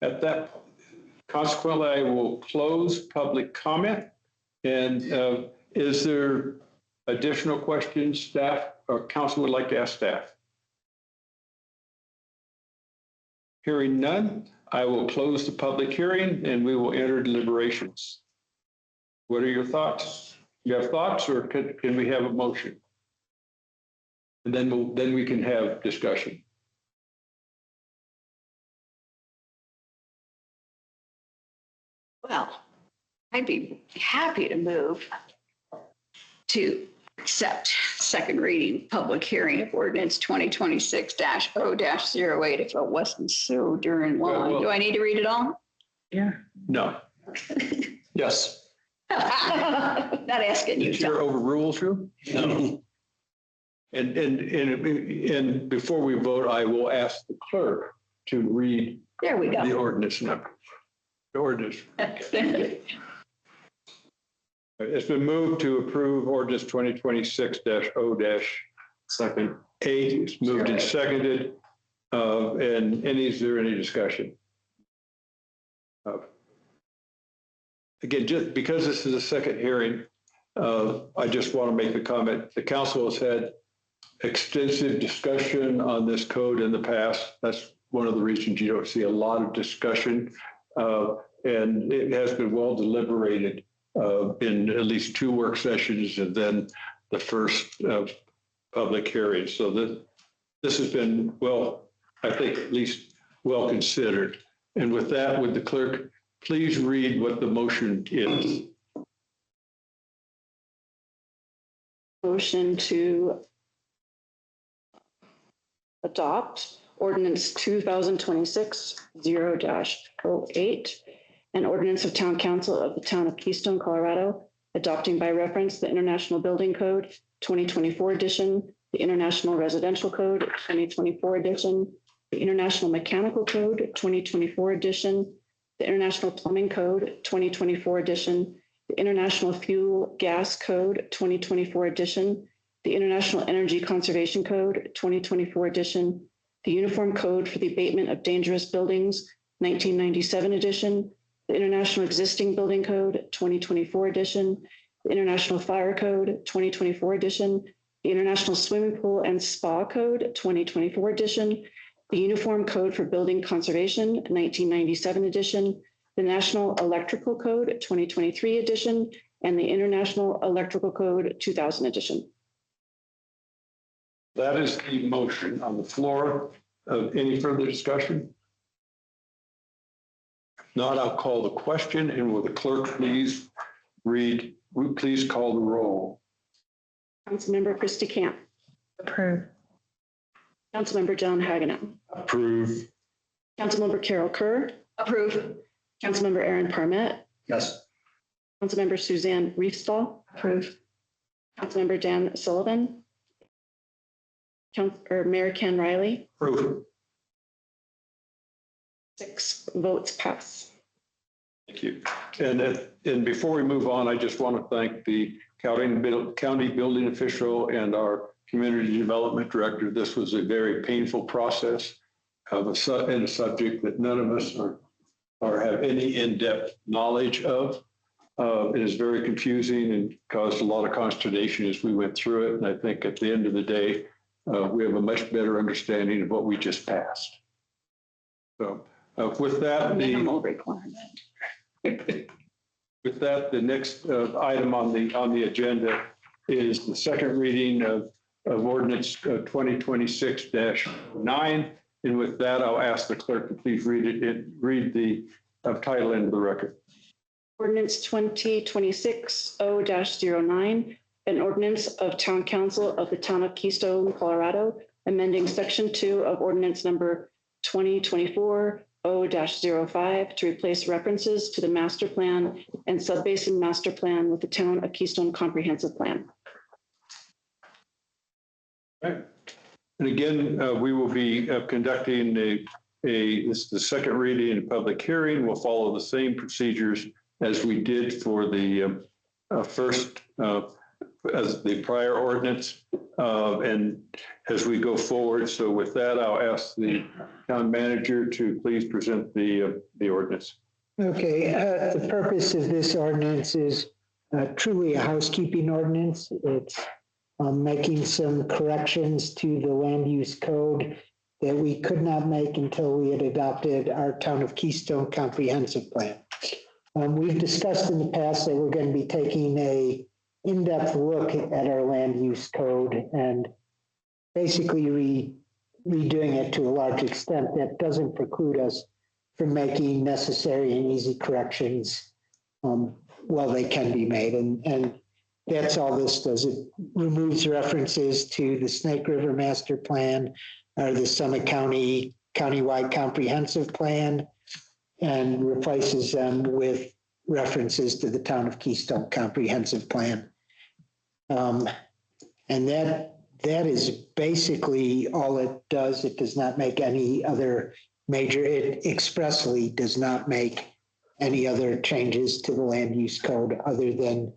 At that, consequently, I will close public comment. And is there additional questions staff or council would like to ask staff? Hearing none, I will close the public hearing and we will enter deliberations. What are your thoughts? You have thoughts, or can we have a motion? And then we can have discussion. Well, I'd be happy to move to accept second reading, public hearing of ordinance 2026-0-08 if it wasn't so darn long. Well, Do I need to read it all? Yeah. No. Yes. Not asking The you. chair overrules you? No. And before we vote, I will ask the clerk to read There we the go. ordinance number. The ordinance. Thank you. It's been moved to approve ordinance 2026-0-8. Second. It's moved and seconded. And is there any discussion? Again, just because this is a second hearing, I just want to make a comment. The council has had extensive discussion on this code in the past. That's one of the reasons you don't see a lot of discussion. And it has been well deliberated in at least 2 work sessions and then the first public hearing. So this has been, well, I think at least well considered. And with that, would the clerk please read what the motion is? motion to adopt ordinance 2026-0-08, an ordinance of Town Council of the Town of Keystone, Colorado, adopting by reference the International Building Code 2024 edition, the International Residential Code 2024 edition, the International Mechanical Code 2024 edition, the International Plumbing Code 2024 edition, the International Fuel Gas Code 2024 edition, the International Energy Conservation Code 2024 edition, the Uniform Code for the Abatement of Dangerous Buildings 1997 edition, the International Existing Building Code 2024 edition, the International Fire Code 2024 edition, the International Swimming Pool and Spa Code 2024 edition, the Uniform Code for Building Conservation 1997 edition, the National Electrical Code 2023 edition, and the International Electrical Code 2000 edition. That is the motion on the floor. Any further discussion? If not, I'll call the question, and will the clerk please call the roll? Councilmember Christie Camp. Approve. Councilmember John Hagenow. Approve. Councilmember Carol Kerr. Approve. Councilmember Aaron Parmet. Yes. Councilmember Suzanne Riefstall. Approve. Councilmember Dan Sullivan. Mayor Ken Riley. Approve. 6 votes pass. Thank you. And before we move on, I just want to thank the county building official and our community development director. This was a very painful process of a subject that none of us or have any in-depth knowledge of. It is very confusing and caused a lot of consternation as we went through it. And I think at the end of the day, we have a much better understanding of what we just passed. So with that, Minimal requirement. with that, the next item on the agenda is the second reading of ordinance 2026-9. And with that, I'll ask the clerk to please read the title into the record. Ordinance 2026-0-09, an ordinance of Town Council of the Town of Keystone, Colorado, amending Section 2 of Ordinance Number 2024-0-05 to replace references to the master plan and sub-basin master plan with the Town of Keystone Comprehensive Plan. Right. And again, we will be conducting this is the second reading and public hearing. We'll follow the same procedures as we did for the first, as the prior ordinance, and as we go forward. So with that, I'll ask the town manager to please present the ordinance. Okay, the purpose of this ordinance is truly a housekeeping ordinance. It's making some corrections to the land use code that we could not make until we had adopted our Town of Keystone Comprehensive Plan. We've discussed in the past that we're going to be taking a in-depth look at our land use code and basically redoing it to a large extent that doesn't preclude us from making necessary and easy corrections while they can be made. And that's all this does. It removes references to the Snake River Master Plan or the Summit County Countywide Comprehensive Plan and replaces them with references to the Town of Keystone Comprehensive Plan. And that is basically all it does. It does not make any other it expressly does not make any other changes to the land use code other than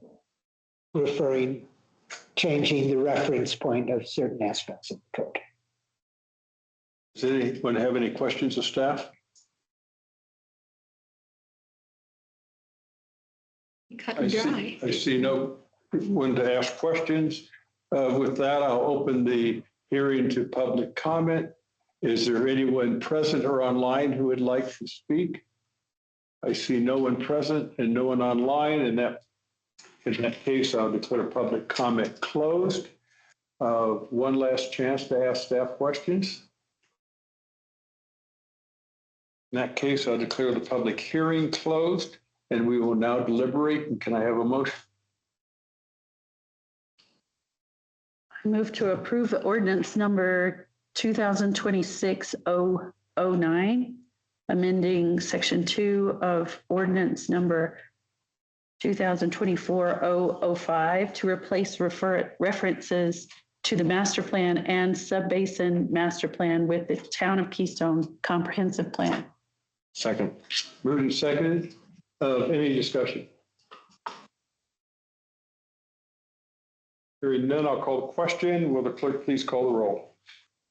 changing the reference point of certain aspects of the code. Does anyone have any questions of staff? Cut and dry. I see no one to ask questions. With that, I'll open the hearing to public comment. Is there anyone present or online who would like to speak? I see no one present and no one online, and in that case, I'll declare public comment closed. One last chance to ask staff questions. In that case, I'll declare the public hearing closed, and we will now deliberate. And can I have a motion? Move to approve ordinance number 2026-009, amending section 2 of ordinance number 2024-005 to replace references to the master plan and sub-basin master plan with the Town of Keystone Comprehensive Plan. Second. Moved and seconded. Any discussion? Hearing none, I'll call the question. Will the clerk please call the roll?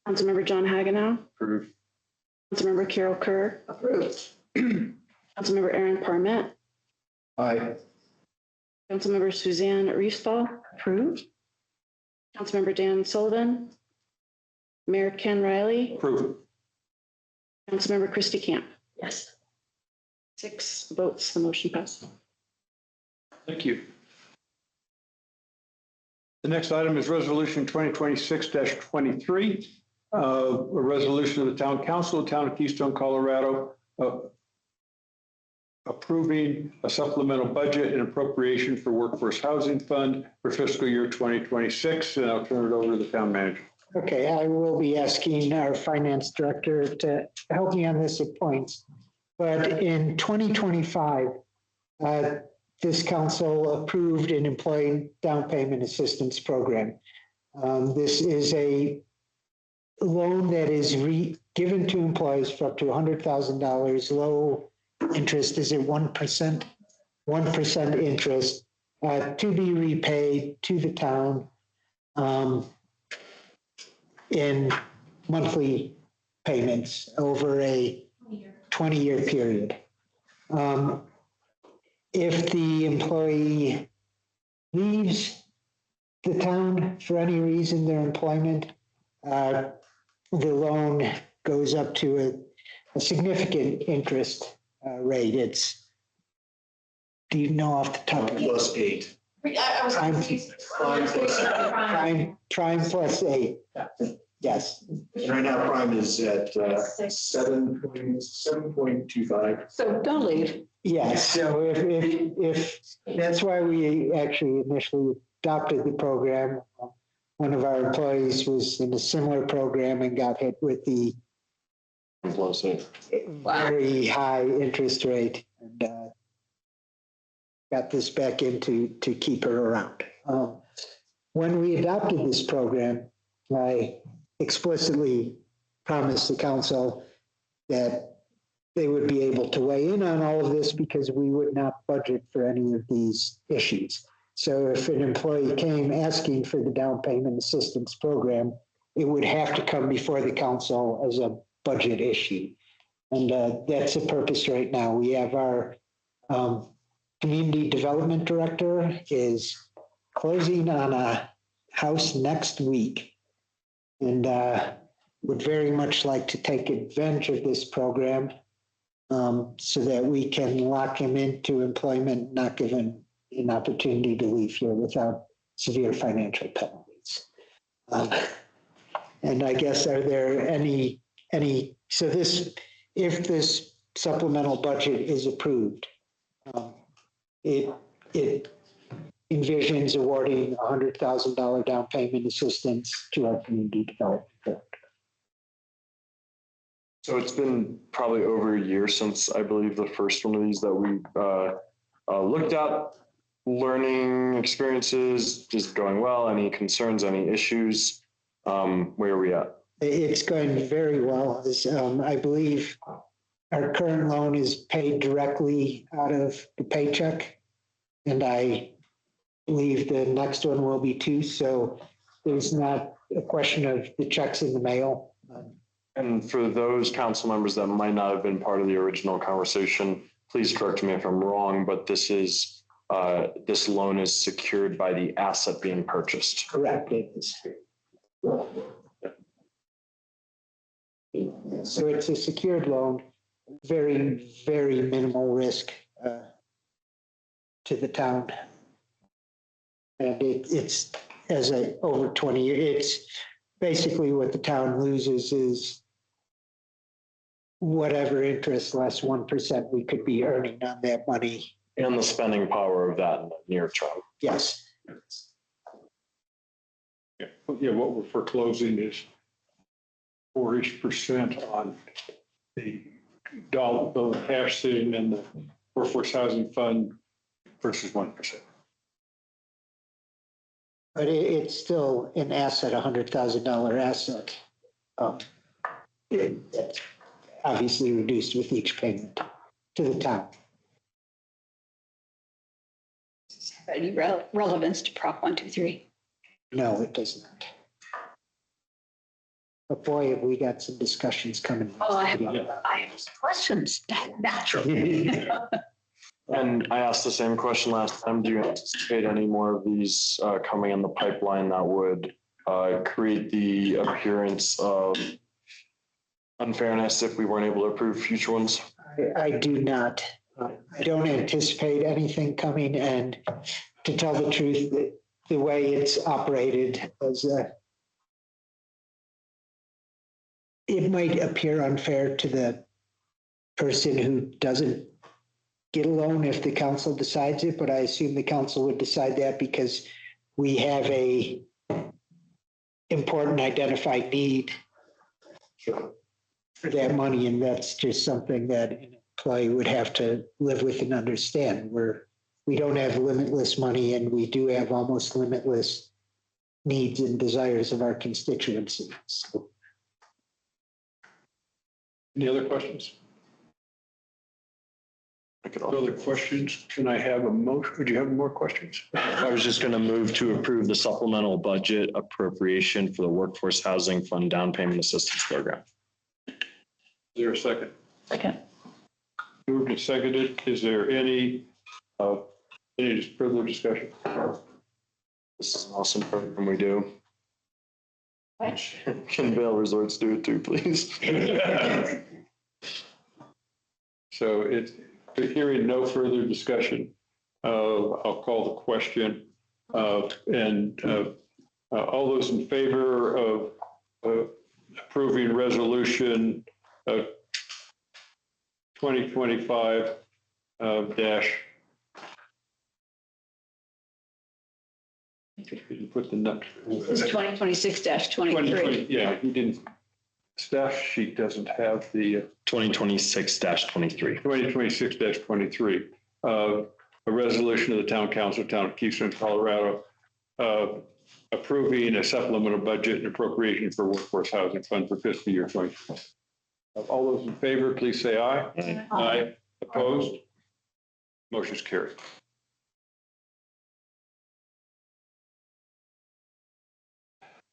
Councilmember John Hagenow. Approved. Councilmember Carol Kerr. Approved. Councilmember Aaron Parmet. Aye. Councilmember Suzanne Riefspall. Approved. Councilmember Dan Sullivan. Mayor Ken Riley. Approved. Councilmember Christie Camp. Yes. 6 votes, the motion passed. Thank you. The next item is Resolution 2026-23, a resolution of the Town Council, Town of Keystone, Colorado, approving a supplemental budget and appropriation for Workforce Housing Fund for fiscal year 2026. And I'll turn it over to the town manager. Okay, I will be asking our finance director to help me on this at points. But in 2025, this council approved an employee down payment assistance program. This is a loan that is given to employees for up to $100,000. Low interest is at 1%, 1% interest to be repaid to the town in monthly payments over a 20-year period. If the employee leaves the town for any reason, their employment, the loan goes up to a significant interest rate. Do you know off the top of your head? Prime plus 8. Yes. And right now, prime is at 7.25. So don't leave. Yes, so if that's why we actually initially adopted the program. One of our employees was in a similar program and got hit with the very high interest rate and got this back in to keep her around. When we adopted this program, I explicitly promised the council that they would be able to weigh in on all of this because we would not budget for any of these issues. So if an employee came asking for the down payment assistance program, it would have to come before the council as a budget issue. And that's the purpose right now. We have our community development director is closing on a house next week and would very much like to take advantage of this program so that we can lock him into employment, not give him an opportunity to leave here without severe financial penalties. And I guess, are there any, so this, if this supplemental budget is approved, it envisions awarding $100,000 down payment assistance to our community development director. So it's been probably over a year since I believe the first one of these that we looked at. Learning experiences, just going well. Any concerns, any issues? Where are we at? It's going very well. I believe our current loan is paid directly out of the paycheck. And I believe the next one will be too. So there's not a question of the checks in the mail. And for those council members that might not have been part of the original conversation, please correct me if I'm wrong, but this loan is secured by the asset being purchased. Correct. It is. So it's a secured loan, very, very minimal risk to the town. And it's as a over 20 years, it's basically what the town loses is whatever interest less 1% we could be earning on that money. And the spending power of that in the near term. Yes. Yeah, what we're foreclosing is 4% on the cash sitting in the workforce housing fund versus 1%. But it's still an asset, $100,000 asset. That's obviously reduced with each payment to the town. Any relevance to Prop 123? No, it does not. But boy, have we got some discussions coming. Oh, I have questions, naturally. And I asked the same question last time. Do you anticipate any more of these coming in the pipeline that would create the appearance of unfairness if we weren't able to approve future ones? I do not. I don't anticipate anything coming, and to tell the truth, the way it's operated as it might appear unfair to the person who doesn't get a loan if the council decides it, but I assume the council would decide that because we have a important identified need for that money, and that's just something that an employee would have to live with and understand. We don't have limitless money, and we do have almost limitless needs and desires of our constituency. So, any other questions? Other questions? Can I have a motion? Would you have more questions? I was just going to move to approve the supplemental budget appropriation for the Workforce Housing Fund Down Payment Assistance Program. Is there a second? Second. Moved and seconded. Is there any further discussion? This is an awesome program we do. Can Vail Resorts do it too, please? So hearing no further discussion, I'll call the question. All those in favor of approving resolution 2025 dash. You put the nut. This is 2026-23. Yeah, he didn't. Staff sheet doesn't have the 2026-23. 2026-23. A resolution of the Town Council, Town of Keystone, Colorado, approving a supplemental budget and appropriation for Workforce Housing Fund for fiscal year 2020. All those in favor, please say aye. Aye. Aye. Opposed? Motion's carried.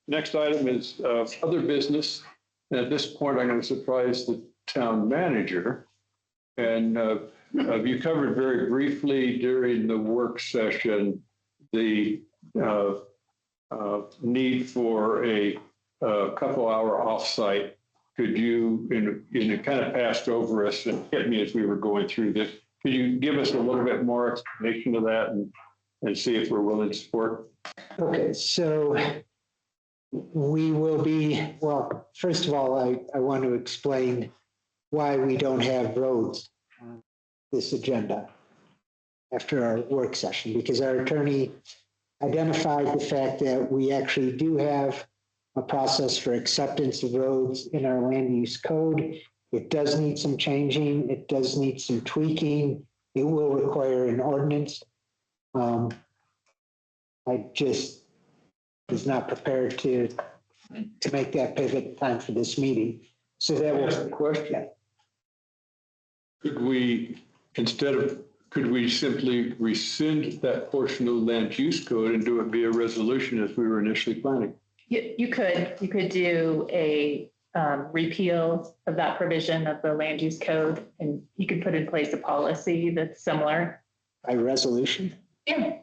Next item is other business. And at this point, I'm going to surprise the town manager. And you covered very briefly during the work session the need for a couple-hour offsite. Could you, and kind of passed over us and hit me as we were going through this. Could you give us a little bit more explanation of that and see if we're willing to support? okay, so we will be, well, first of all, I want to explain why we don't have roads on this agenda after our work session, because our attorney identified the fact that we actually do have a process for acceptance of roads in our land use code. It does need some changing. It does need some tweaking. It will require an ordinance. I just was not prepared to make that pivot in time for this meeting. So that was the question. Could we simply rescind that portion of the land use code and do it via resolution as we were initially planning? You could do a repeal of that provision of the land use code, and you could put in place a policy that's similar. By resolution? Yeah.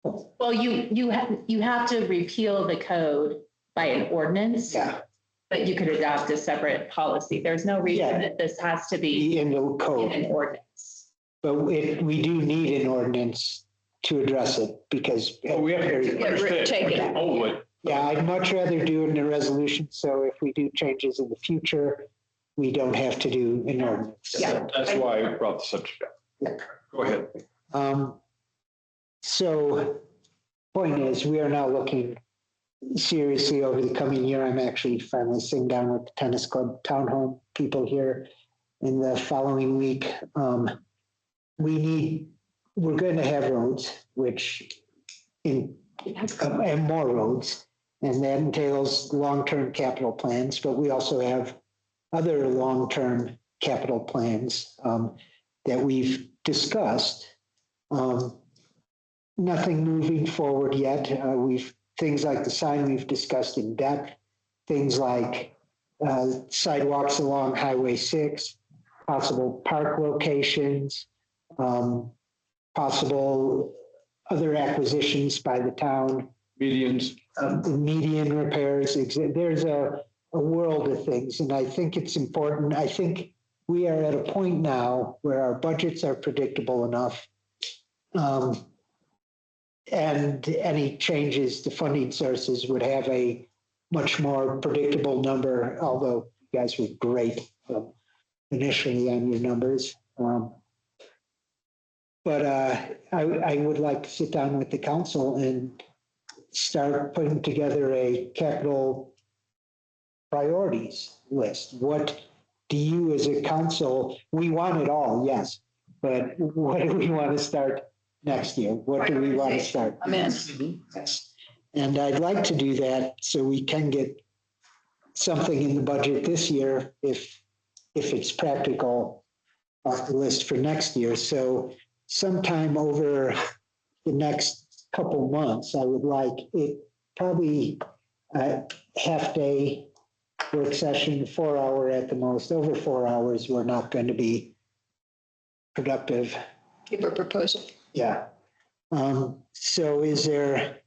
Well, you have to repeal the code by an ordinance. Yeah. But you could adopt a separate policy. There's no reason that this has to be in the code. In an ordinance. But we do need an ordinance to address it because. We have to take it out. Oh, yeah, I'd much rather do it in a resolution. So if we do changes in the future, we don't have to do an ordinance. Yeah. That's why I brought the subject up. Yeah. Go ahead. So point is, we are now looking seriously over the coming year. I'm actually finally sitting down with the tennis club townhome people here in the following week. We're going to have roads, and more roads, and that entails long-term capital plans, but we also have other long-term capital plans that we've discussed. Nothing moving forward yet. Things like the sign we've discussed in depth, things like sidewalks along Highway 6, possible park locations, possible other acquisitions by the town. Medians. Median repairs. There's a world of things, and I think it's important. I think we are at a point now where our budgets are predictable enough, and any changes to funding sources would have a much more predictable number, although you guys were great initially on your numbers. But I would like to sit down with the council and start putting together a capital priorities list. What do you as a council, we want it all, yes, but what do we want to start next year? What do we want to start? I'm in. Yes. And I'd like to do that so we can get something in the budget this year if it's practical off the list for next year. So sometime over the next couple months, I would like it probably a half day work session, 4 hour at the most. Over 4 hours, we're not going to be productive. Give a proposal. Yeah. So is there,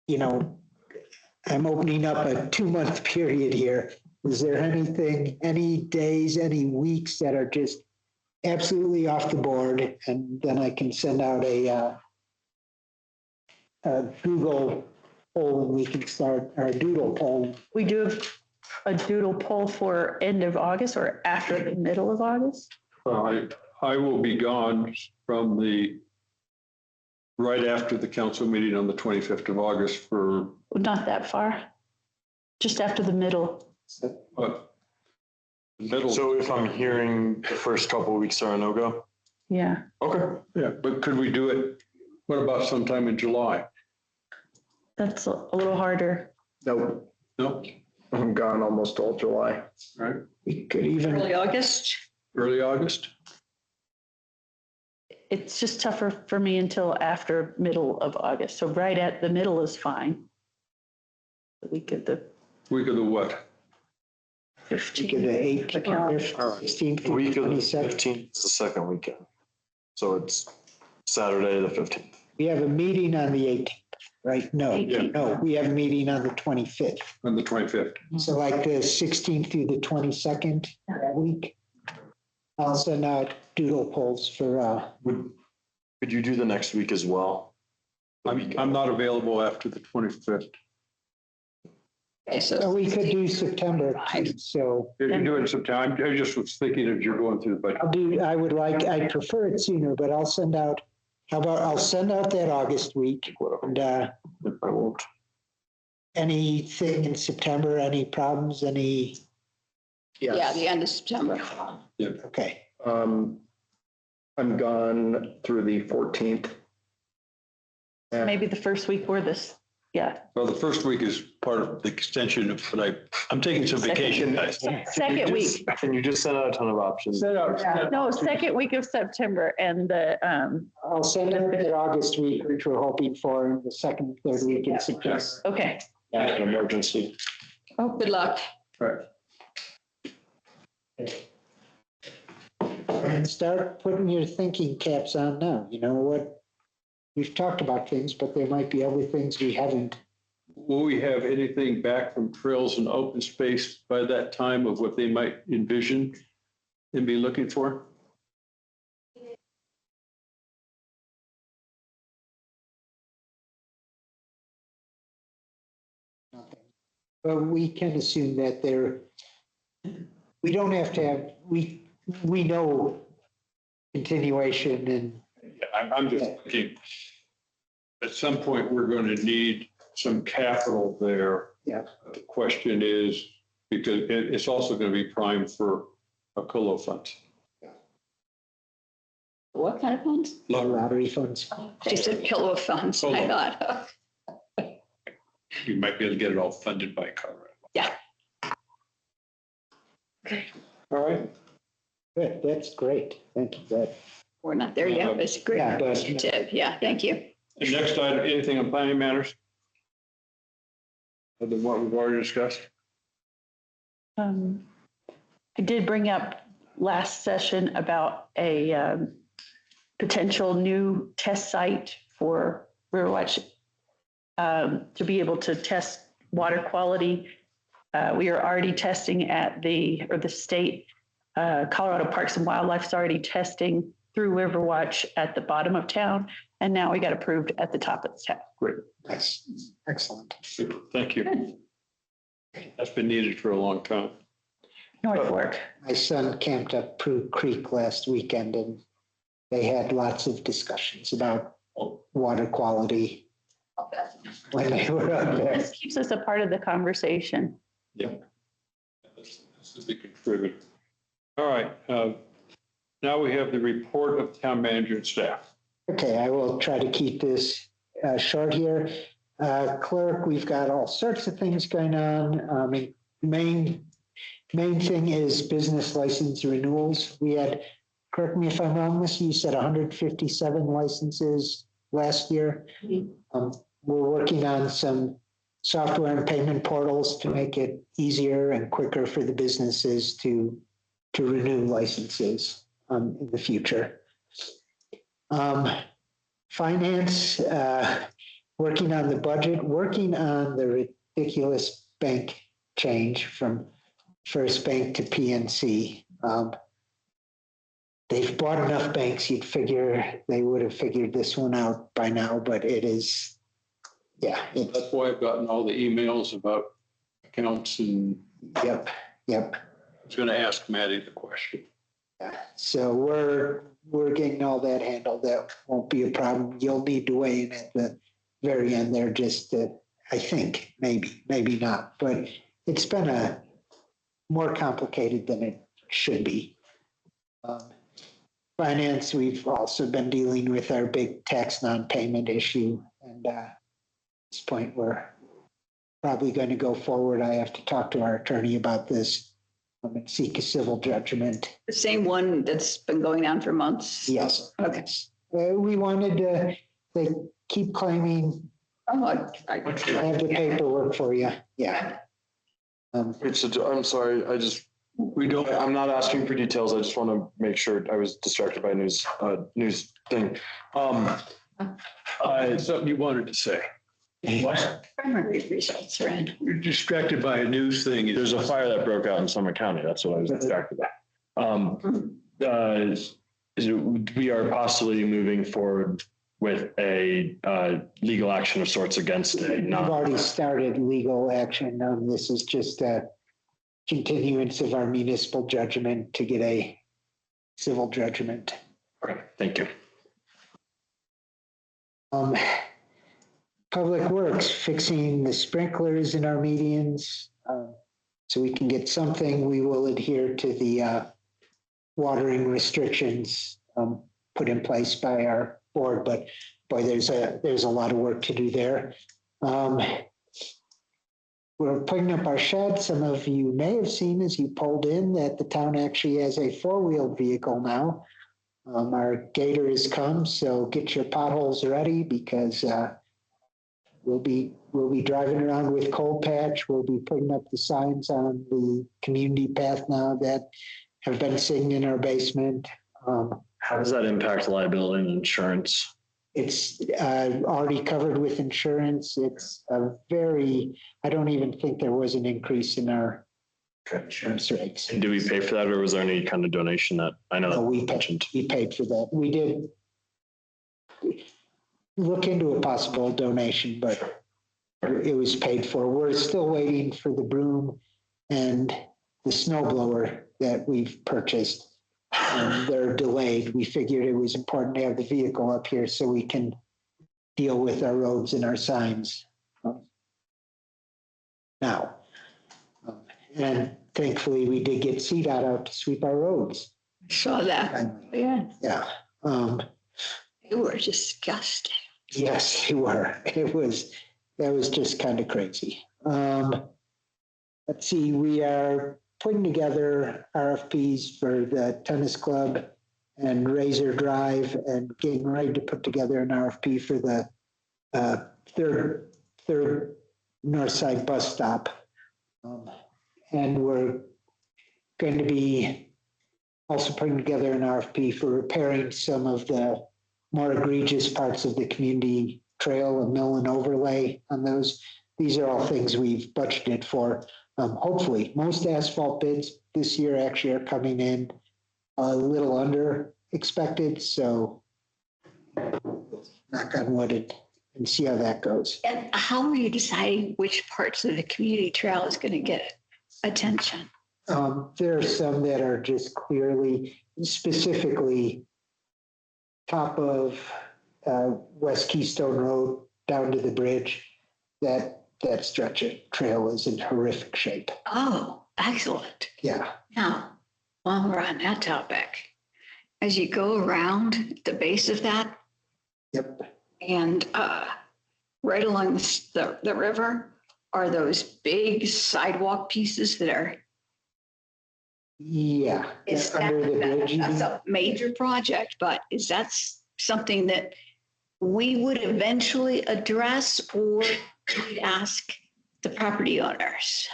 I'm opening up a 2-month period here. Is there anything, any days, any weeks that are just absolutely off the board? And then I can send out a Google poll and we can start our doodle poll. We do a doodle poll for end of August or after the middle of August? Well, I will be gone from right after the council meeting on the 25th of August for. Not that far, just after the middle. Middle. So if I'm hearing the first couple of weeks are a no-go? Yeah. Okay. Yeah, but could we do it? What about sometime in July? That's a little harder. Nope, No, I'm gone almost all July. right? We could even, Early August. Early August? It's just tougher for me until after middle of August. So right at the middle is fine. The week of the Week of the what? we could 15th. 16th, The week of the 27th. 15th is the second weekend. So it's Saturday, the 15th. We have a meeting on the 18th, right? No, 18th. no, we have a meeting on the 25th. On the 25th. So like the 16th through the 22nd that week. I'll send out doodle polls for, Could you do the next week as well? I'm not available after the 25th. Okay, so we could do September, so If you do it in September, I just was thinking if you're going through the budget. I prefer it sooner, but I'll send out, I'll send out that August week. And I won't. anything in September, any problems, any, yeah, the end of September. okay. I'm gone through the 14th. Maybe the first week or this, yeah. Well, the first week is part of the extension of what I'm taking some vacation, guys. Second week. Can you just send out a ton of options? No, second week of September and the, I'll send out that August week, which we're hoping for, and the second, third week in September. okay. An emergency. Oh, good luck. Right. And start putting your thinking caps on now. You know what? We've talked about things, but there might be other things we haven't. Will we have anything back from Trails and Open Space by that time of what they might envision and be looking for? But we can assume that we don't have to have, we know continuation and I'm just thinking, at some point, we're going to need some capital there. Yeah. The question is, because it's also going to be primed for a COLO fund. What kind of funds? Lottery funds. They said kilo funds, I Kilo. thought. You might be able to get it all funded by Colorado. Yeah. All right. Good, that's great. Thank you, that. We're not there yet, but it's great. Yeah, but- Tip. Yeah, thank you. And next item, anything on planning matters? Other than what we've already discussed? I did bring up last session about a potential new test site for Riverwatch to be able to test water quality. We are already testing at the state, Colorado Parks and Wildlife's already testing through Riverwatch at the bottom of town. And now we got approved at the top of the town. Great. That's excellent. Super. Thank you. That's been needed for a long time. North Fork. My son camped up Prue Creek last weekend and they had lots of discussions about water quality when they were up there. This keeps us a part of the conversation. Yeah. This is the contributor. All right. Now we have the report of town manager and staff. Okay, I will try to keep this short here. Clerk, we've got all sorts of things going on. Main thing is business license renewals. We had, correct me if I'm wrong, Missy, you said 157 licenses last year. We're working on some software and payment portals to make it easier and quicker for the businesses to renew licenses in the future. Finance, working on the budget, working on the ridiculous bank change from First Bank to PNC. They've bought enough banks, you'd figure they would have figured this one out by now, but it is, yeah. That's why I've gotten all the emails about accounts and Yep. I was going to ask Maddie the question. Yeah. So we're getting all that handled. That won't be a problem. You'll need to weigh in at the very end there, just to, I think, maybe not, but it's been a more complicated than it should be. Finance, we've also been dealing with our big tax non-payment issue. And at this point, we're probably going to go forward. I have to talk to our attorney about this and seek a civil judgment. The same one that's been going on for months? Yes. Okay. We wanted to, they keep claiming. Oh, I have the paperwork for you. Yeah. I'm sorry, I'm not asking for details. I just want to make sure. I was distracted by news thing. Something you wanted to say. What? Primary results are in. You're distracted by a news thing. There's a fire that broke out in Summit County. That's what I was distracted by. We are possibly moving forward with a legal action of sorts against a We've already started legal action. This is just a continuance of our municipal judgment to get a civil judgment. Okay, thank you. Public Works, fixing the sprinklers in our medians so we can get something. We will adhere to the watering restrictions put in place by our board, but boy, there's a lot of work to do there. We're putting up our shed. Some of you may have seen as you pulled in that the town actually has a four-wheeled vehicle now. Our gator has come, so get your potholes ready because we'll be driving around with cold patch. We'll be putting up the signs on the community path now that have been sitting in our basement. How does that impact liability and insurance? It's already covered with insurance. It's I don't even think there was an increase in our insurance rates. And do we pay for that, or was there any kind of donation that I know? No, we mentioned? We paid for that. We did look into a possible donation, but it was paid for. We're still waiting for the broom and the snow blower that we've purchased. They're delayed. We figured it was important to have the vehicle up here so we can deal with our roads and our signs. now. And thankfully, we did get CDOT out to sweep our roads. Saw that. Yeah, Yeah. they were disgusting. Yes, they were. That was just kind of crazy. Let's see, we are putting together RFPs for the tennis club and Razor Drive and getting ready to put together an RFP for the third north side bus stop. And we're going to be also putting together an RFP for repairing some of the more egregious parts of the community trail, a mill and overlay on those. These are all things we've budgeted for. Hopefully, most asphalt bids this year actually are coming in a little under expected. So knock on wood and see how that goes. And how are you deciding which parts of the community trail is going to get attention? There are some that are just clearly, specifically top of West Keystone Road down to the bridge. That stretch of trail is in horrific shape. Oh, excellent. Yeah. Now, while we're on that topic, as you go around the base of that, Yep. and right along the river are those big sidewalk pieces that are. Yeah. Is Under the bridge. That's a major project, but is that something that we would eventually address, or we'd ask the property owners?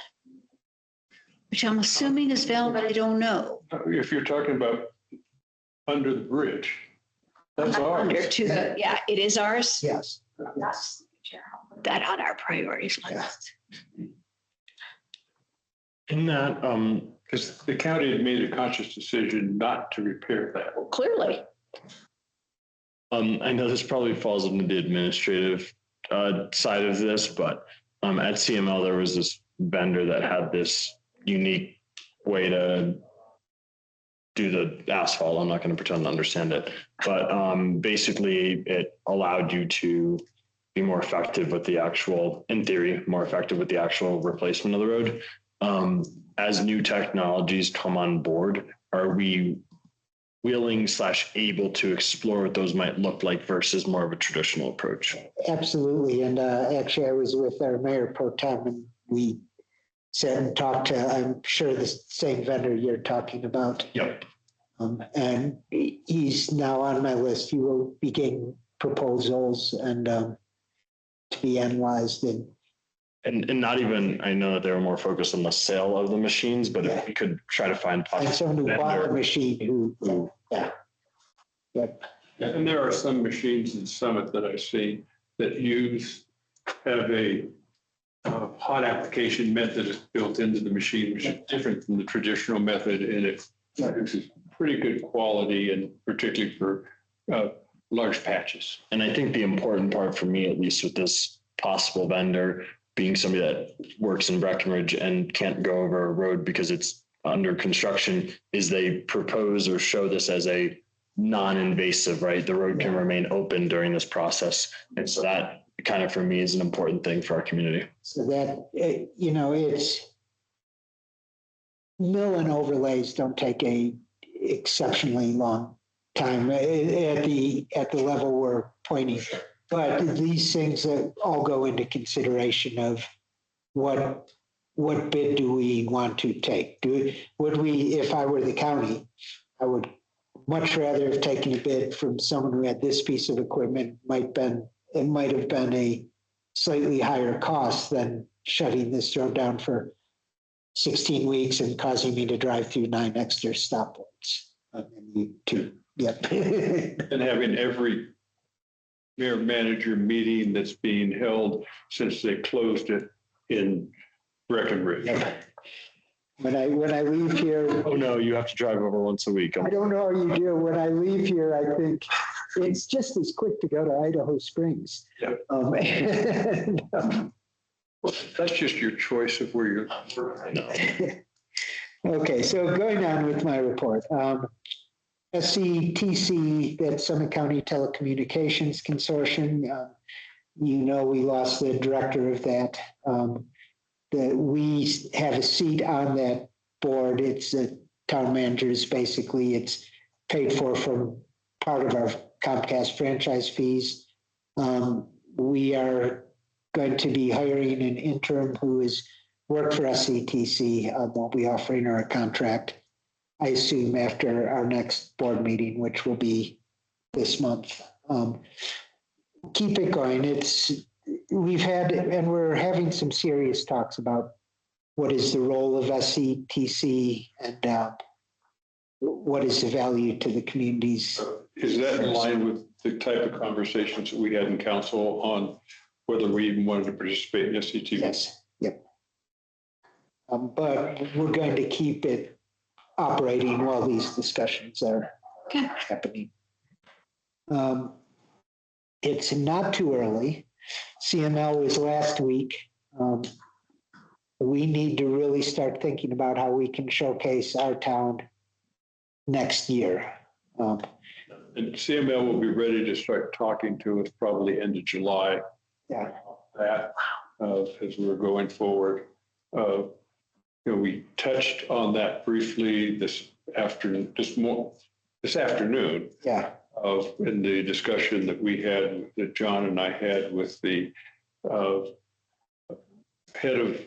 Which I'm assuming is valid, but I don't know. If you're talking about under the bridge, that's Under ours. to the, yeah, it is ours. Yes. Yes. Put that on our priorities list. In that, Because the county had made a conscious decision not to repair that. Clearly. I know this probably falls into the administrative side of this, but at CML, there was this vendor that had this unique way to do the asphalt. I'm not going to pretend to understand it, but basically it allowed you to be more effective with the actual, in theory, more effective with the actual replacement of the road. As new technologies come on board, are we willing / able to explore what those might look like versus more of a traditional approach? Absolutely. And actually, I was with our mayor pro tem and we sat and talked to, I'm sure the same vendor you're talking about. Yep. And he's now on my list. He will be getting proposals and to be analyzed. And not even, I know that they were more focused on the sale of the machines, but if we could try to find And someone who bought the machine who yeah. Yep. And there are some machines in Summit that I see that have a hot application method is built into the machine, which is different from the traditional method, and it produces pretty good quality, and particularly for large patches. And I think the important part for me, at least with this possible vendor, being somebody that works in Breckenridge and can't go over a road because it's under construction, is they propose or show this as a non-invasive, right? The road can remain open during this process. And so that kind of, for me, is an important thing for our community. So that, it's mill and overlays don't take a exceptionally long time at the level we're pointing. But these things that all go into consideration of what bid do we want to take? Would we, if I were the county, I would much rather have taken a bid from someone who had this piece of equipment. It might have been a slightly higher cost than shutting this road down for 16 weeks and causing me to drive through 9 extra stop points. Yep. And having every mayor manager meeting that's being held since they closed it in Breckenridge. When I leave here. Oh no, you have to drive over once a week. I don't know how you do. When I leave here, I think it's just as quick to go to Idaho Springs. Yeah. That's just your choice of where you're. No. Okay, so going on with my report. SCTC, that's Summit County Telecommunications Consortium. We lost the director of that. that we have a seat on that board. It's the town managers, basically. It's paid for from part of our Comcast franchise fees. We are going to be hiring an interim who has worked for SCTC. We'll be offering her a contract, I assume, after our next board meeting, which will be this month. Keep it going. We've had, and we're having some serious talks about what is the role of SCTC and what is the value to the communities. Is that in line with the type of conversations that we had in council on whether we even wanted to participate in SCTV? Yes, yep. But we're going to keep it operating while these discussions are happening. It's not too early. CML was last week. We need to really start thinking about how we can showcase our town next year. And CML will be ready to start talking to us probably end of July. Yeah. As we're going forward. We touched on that briefly this afternoon. Yeah. In the discussion that we had, that John and I had with the head of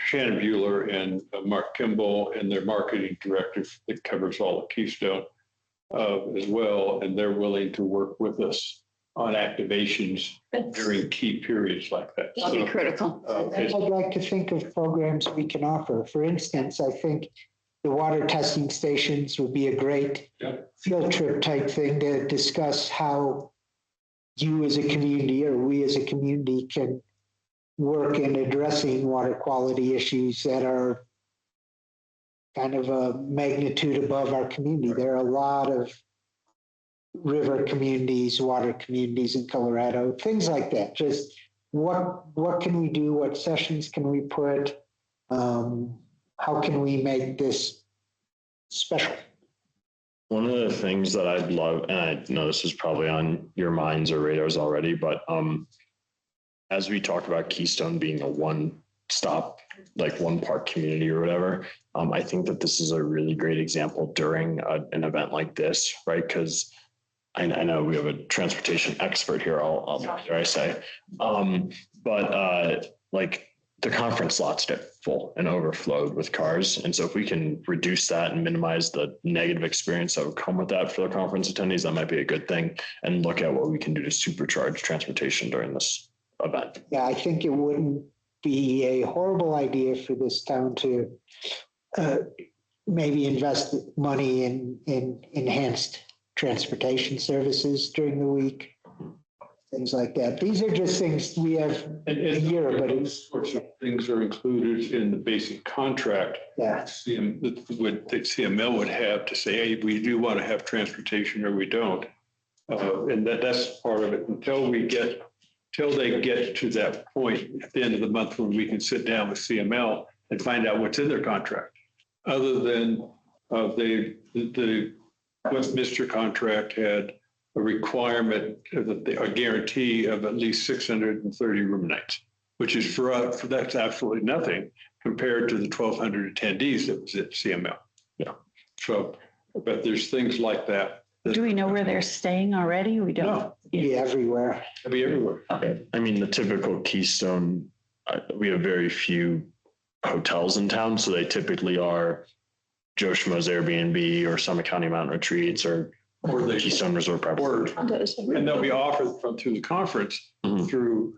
Shannon Bueller and Mark Kimball and their marketing director that covers all of Keystone as well. And they're willing to work with us on activations during key periods like that. That'll be critical. I'd like to think of programs we can offer. For instance, I think the water testing stations would be a great field trip type thing to discuss how you as a community or we as a community can work in addressing water quality issues that are kind of a magnitude above our community. There are a lot of river communities, water communities in Colorado, things like that. Just what can we do? What sessions can we put? How can we make this special? One of the things that I'd love, and I know this is probably on your minds or radars already, but as we talk about Keystone being a one-stop, like one park community or whatever, I think that this is a really great example during an event like this, right? Because I know we have a transportation expert here, dare I say, but like the conference slots get full and overflowed with cars. And so if we can reduce that and minimize the negative experience that would come with that for the conference attendees, that might be a good thing, and look at what we can do to supercharge transportation during this event. Yeah, I think it wouldn't be a horrible idea for this town to maybe invest money in enhanced transportation services during the week, things like that. These are just things we have a year, but those sorts of things are included in the basic contract. Yeah. That CML would have to say, hey, we do want to have transportation or we don't. And that's part of it until they get to that point at the end of the month when we can sit down with CML and find out what's in their contract. Other than the Westminster contract had a requirement, a guarantee of at least 630 room nights, which is for us, that's absolutely nothing compared to the 1,200 attendees that was at CML. Yeah. So, but there's things like that. Do we know where they're staying already? We don't. No. be everywhere. It'll be everywhere. Okay. I mean, the typical Keystone, we have very few hotels in town, so they typically are Joe Schmo's Airbnb or Summit County Mountain Retreats or the Keystone Resort property. And they'll be offered through the conference through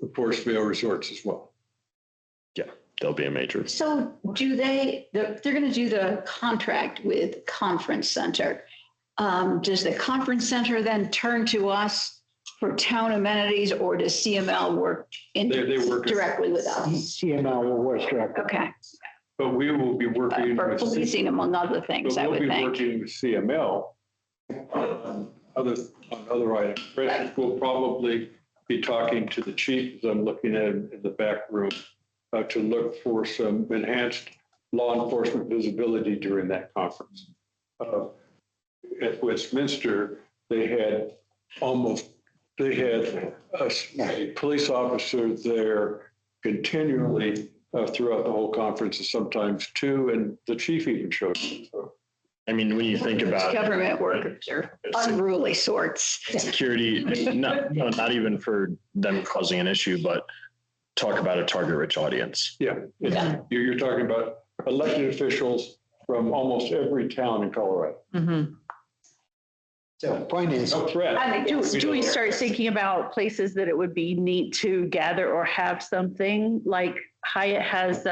the Forceville Resorts as well. Yeah, they'll be a major. So they're going to do the contract with Conference Center. Does the Conference Center then turn to us for town amenities, or does CML work they work directly with us? CML will work directly. Okay. But we will be working for policing, among other things, I would think. We'll be working with CML on other items. For instance, we'll probably be talking to the chief, as I'm looking at him in the back room, to look for some enhanced law enforcement visibility during that conference. At Westminster, they had a police officer there continually throughout the whole conference, and sometimes two, and the chief even showed up. So, I mean, when you think about it, Government workers are unruly sorts. security, not even for them causing an issue, but talk about a target-rich audience. yeah, you're talking about elected officials from almost every town in Colorado. So point is, No threat. Do we start thinking about places that it would be neat to gather or have something? Like Hyatt has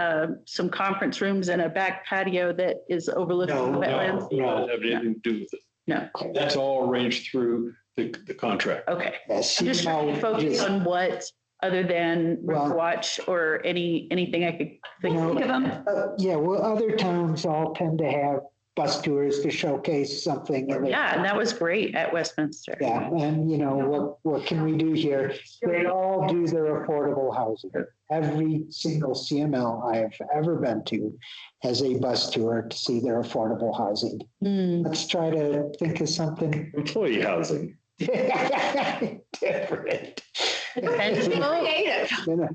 some conference rooms and a back patio that is overlooking the wetlands? No, have anything to do with it. No. That's all arranged through the contract. Okay. yes, I'm just trying to focus on what, other than Well- Watch or anything I could think of. yeah, well, other towns all tend to have bus tours to showcase something. in their- Yeah, and that was great at Westminster. Yeah, and you know, what can we do here? They all do their affordable housing. Every single CML I have ever been to has a bus tour to see their affordable housing. Mm. Let's try to think of something Employee housing. different. Creative. You know,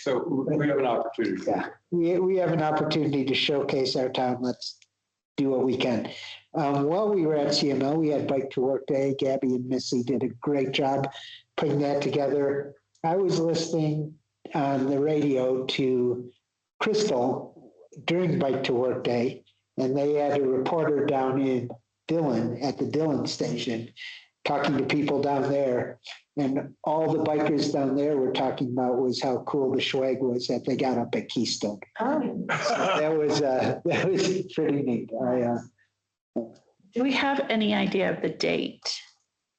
So we have an opportunity. yeah, we have an opportunity to showcase our town. Let's do what we can. While we were at CML, we had Bike to Work Day. Gabby and Missy did a great job putting that together. I was listening on the radio to Crystal during Bike to Work Day, and they had a reporter down in Dillon at the Dillon station talking to people down there. And all the bikers down there were talking about was how cool the swag was that they got up at Keystone. That was pretty neat. Do we have any idea of the date?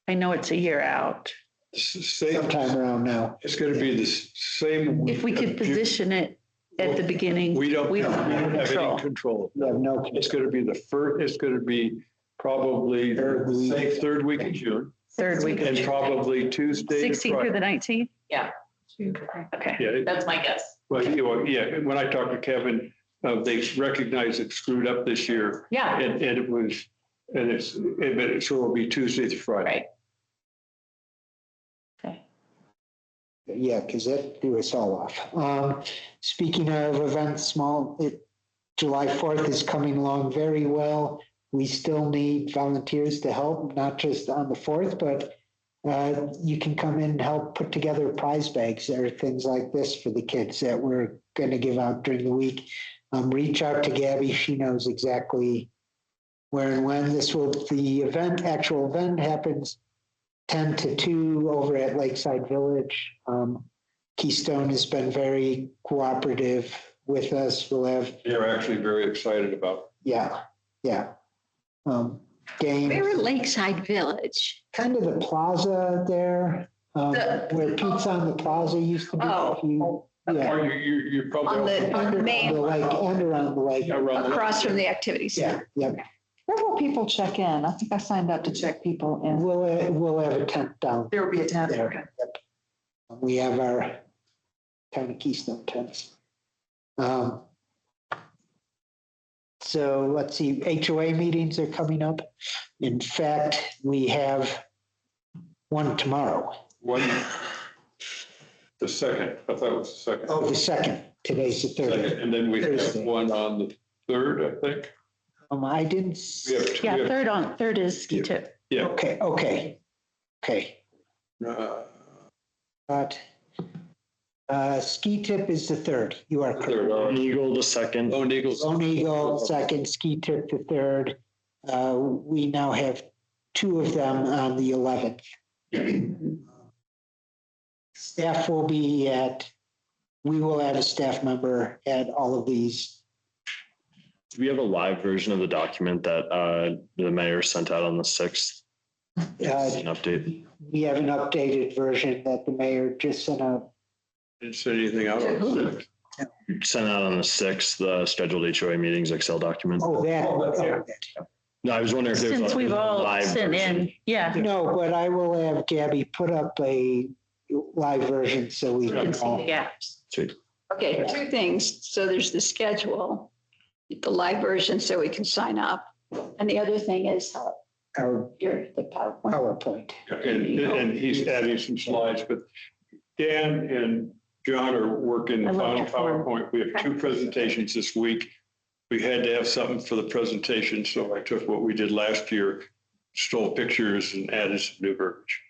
I know it's a year out. Sometime around now. It's going to be the same. If we could position it at the beginning. We don't have any control. control. We have no. It's going to be the first, it's going to be probably the third week of June. Third week of And June. probably Tuesday to 16th through the Friday. 19th? Yeah. Okay. Yeah, That's my guess. well, yeah, when I talked to Kevin, they recognized it screwed up this year. Yeah. And it was, and so it'll be Tuesday through Friday. Right. Okay. Yeah, because that threw us all off. Speaking of events, July 4th is coming along very well. We still need volunteers to help, not just on the 4th, but you can come in and help put together prize bags or things like this for the kids that we're going to give out during the week. Reach out to Gabby. She knows exactly where and when the actual event happens 10 to 2 over at Lakeside Village. Keystone has been very cooperative with us. We'll have, They're actually very excited about. yeah. Games, We're in Lakeside Village. kind of the plaza there, where Pizza on the Plaza used to be. Oh. Yeah. Or you're probably. On the On main, the lake and around the lake. across from the activity Yeah, center. yeah. Where will people check in? I think I signed up to check people in. We'll have a tent down There will be a tent. there. Yep. We have our Town of Keystone tents. So let's see, HOA meetings are coming up. In fact, we have one tomorrow. The second, I thought it was the second. Oh, the second. Today's the Second, third. and then we have Thursday. one on the third, I think. I didn't. We have two- Yeah, we have- third is ski tip. Yeah. Okay. But ski tip is the third. You are correct. Third, Lone Eagle the second. Lone Eagles. Lone Eagle, second, ski tip the third. We now have 2 of them on the 11th. Staff will be we will have a staff member at all of these. Do we have a live version of the document that the mayor sent out on the 6th? An update. We have an updated version that the mayor just sent out. Didn't say anything out on the sixth. Sent out on the 6th, the scheduled HOA meetings Excel document. Oh, that. No, I was wondering if there's Since we've all live sent version. in, yeah. No, but I will have Gabby put up a live version so we can all. Yeah. Sweet. Okay, 2 things. So there's the schedule, the live version so we can sign up. And the other thing is Our the PowerPoint. PowerPoint. And he's adding some slides, but Dan and John are working I the love final your form. PowerPoint. We have 2 presentations this week. We had to have something for the presentation, so I took what we did last year, stole pictures and added some new verbiage.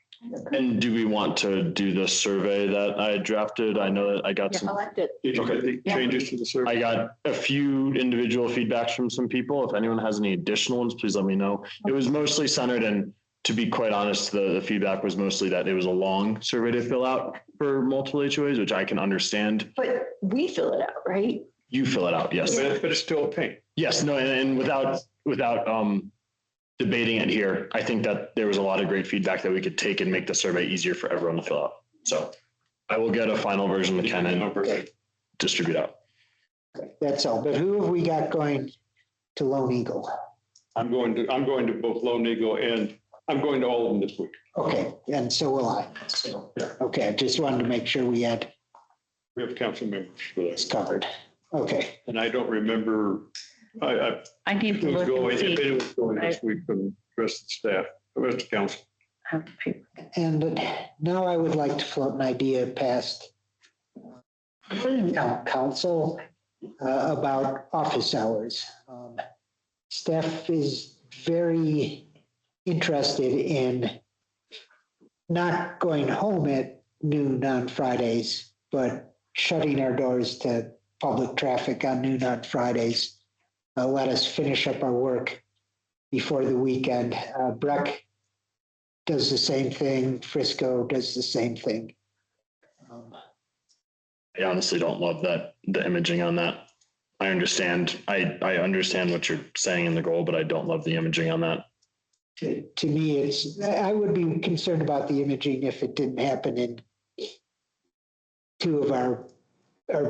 And do we want to do the survey that I drafted? I know that I got I some, liked it. Did you Okay. get the changes to the survey? I got a few individual feedbacks from some people. If anyone has any additional ones, please let me know. It was mostly centered, and to be quite honest, the feedback was mostly that it was a long survey to fill out for multiple HOAs, which I can understand. But we fill it out, right? You fill it out, yes. But it's still a pain. Yes, no, and without debating it here, I think that there was a lot of great feedback that we could take and make the survey easier for everyone to fill out. So I will get a final version to Ken and distribute out. That's all. But who have we got going to Lone Eagle? I'm going to both Lone Eagle and I'm going to all of them this week. Okay, and so will I. So, okay, I just wanted to make sure we had We have council members for this this. covered. Okay, And I don't remember, I I need who's to look going, and if see. anyone's going this week from the rest of the staff, the rest of the council. and now I would like to float an idea past council about office hours. Staff is very interested in not going home at noon on Fridays, but shutting our doors to public traffic on noon on Fridays. Let us finish up our work before the weekend. Breck does the same thing. Frisco does the same thing. I honestly don't love the imaging on that. I understand. I understand what you're saying in the goal, but I don't love the imaging on that. To me, I would be concerned about the imaging if it didn't happen in 2 of our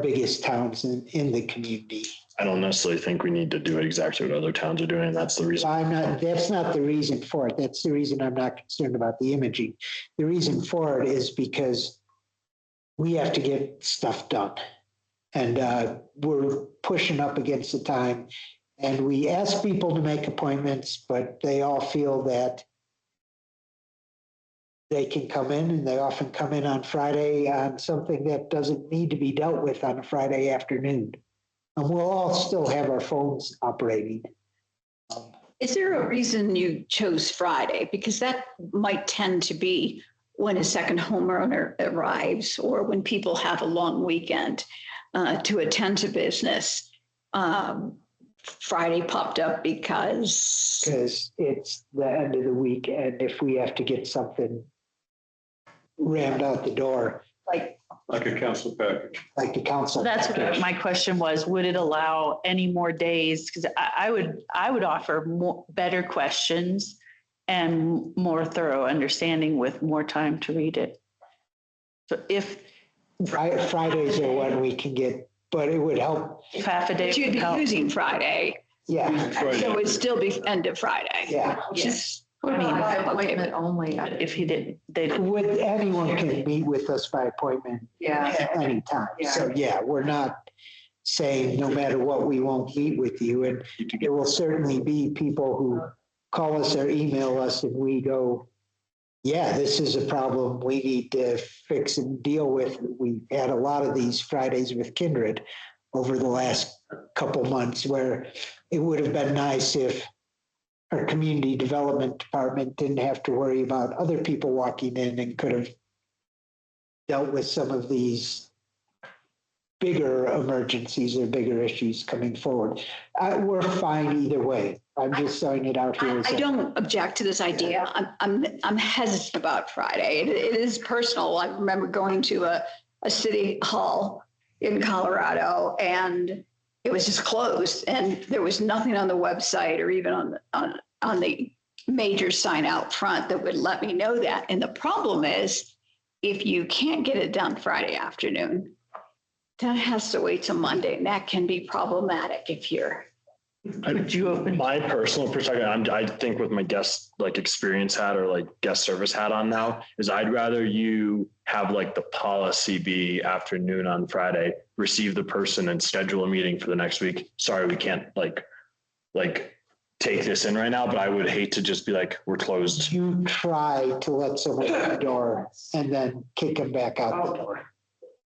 biggest towns in the community. I don't necessarily think we need to do exactly what other towns are doing. That's the reason. That's not the reason for it. That's the reason I'm not concerned about the imaging. The reason for it is because we have to get stuff done. And we're pushing up against the time. And we ask people to make appointments, but they all feel that they can come in, and they often come in on Friday on something that doesn't need to be dealt with on a Friday afternoon. And we'll all still have our phones operating. Is there a reason you chose Friday? Because that might tend to be when a second homeowner arrives or when people have a long weekend to attend to business. Friday popped up because it's the end of the week, and if we have to get something rammed out the door, Like a council package. like the council. That's what my question was. Would it allow any more days? Because I would offer better questions and more thorough understanding with more time to read it. So if Fridays are when we can get, but it would help. half a day you'd would be help. using Friday. Yeah, So it'd still be end of Friday. yeah. Yes. What I mean, about by appointment only? If he didn't, they didn't. With anyone can meet with us by appointment Yeah. at any time. So yeah, we're not saying no matter what, we won't meet with you. And there will certainly be people who call us or email us and we go, yeah, this is a problem we need to fix and deal with. We've had a lot of these Fridays with Kindred over the last couple months where it would have been nice if our community development department didn't have to worry about other people walking in and could have dealt with some of these bigger emergencies or bigger issues coming forward. We're fine either way. I'm just throwing it out here. I don't object to this idea. I'm hesitant about Friday. It is personal. I remember going to a city hall in Colorado and it was just closed and there was nothing on the website or even on the major sign out front that would let me know that. And the problem is if you can't get it done Friday afternoon, that has to wait till Monday, and that can be problematic if you're. Would you open? My personal perspective, I think with my guest experience hat or guest service hat on now, is I'd rather you have the policy be afternoon on Friday, receive the person and schedule a meeting for the next week. Sorry, we can't take this in right now, but I would hate to just be we're closed. You try to let someone in the door and then kick them back out the door.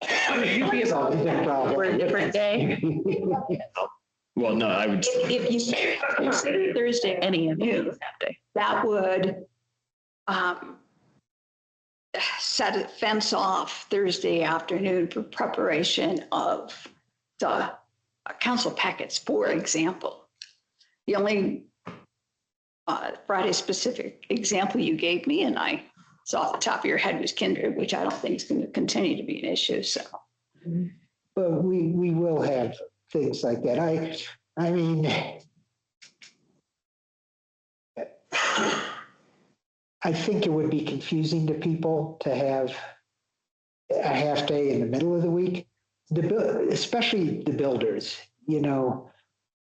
It's always a problem. We're a different day. Well, no, I would. If you say Thursday, Any of you. that would set a fence off Thursday afternoon for preparation of the council packets, for example. The only Friday specific example you gave me, and I saw off the top of your head, was Kindred, which I don't think is going to continue to be an issue. So, But we will have things like that. I mean, I think it would be confusing to people to have a half day in the middle of the week, especially the builders, you know.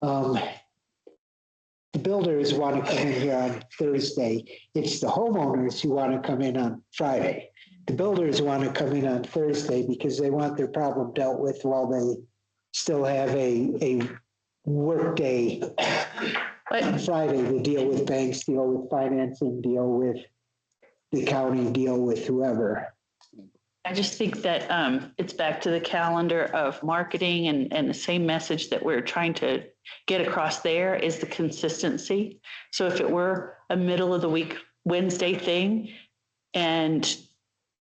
The builders want to come in here on Thursday. It's the homeowners who want to come in on Friday. The builders want to come in on Thursday because they want their problem dealt with while they still have a work day on Friday to deal with banks, deal with financing, deal with the county, deal with whoever. I just think that it's back to the calendar of marketing and the same message that we're trying to get across there is the consistency. So if it were a middle of the week Wednesday thing and,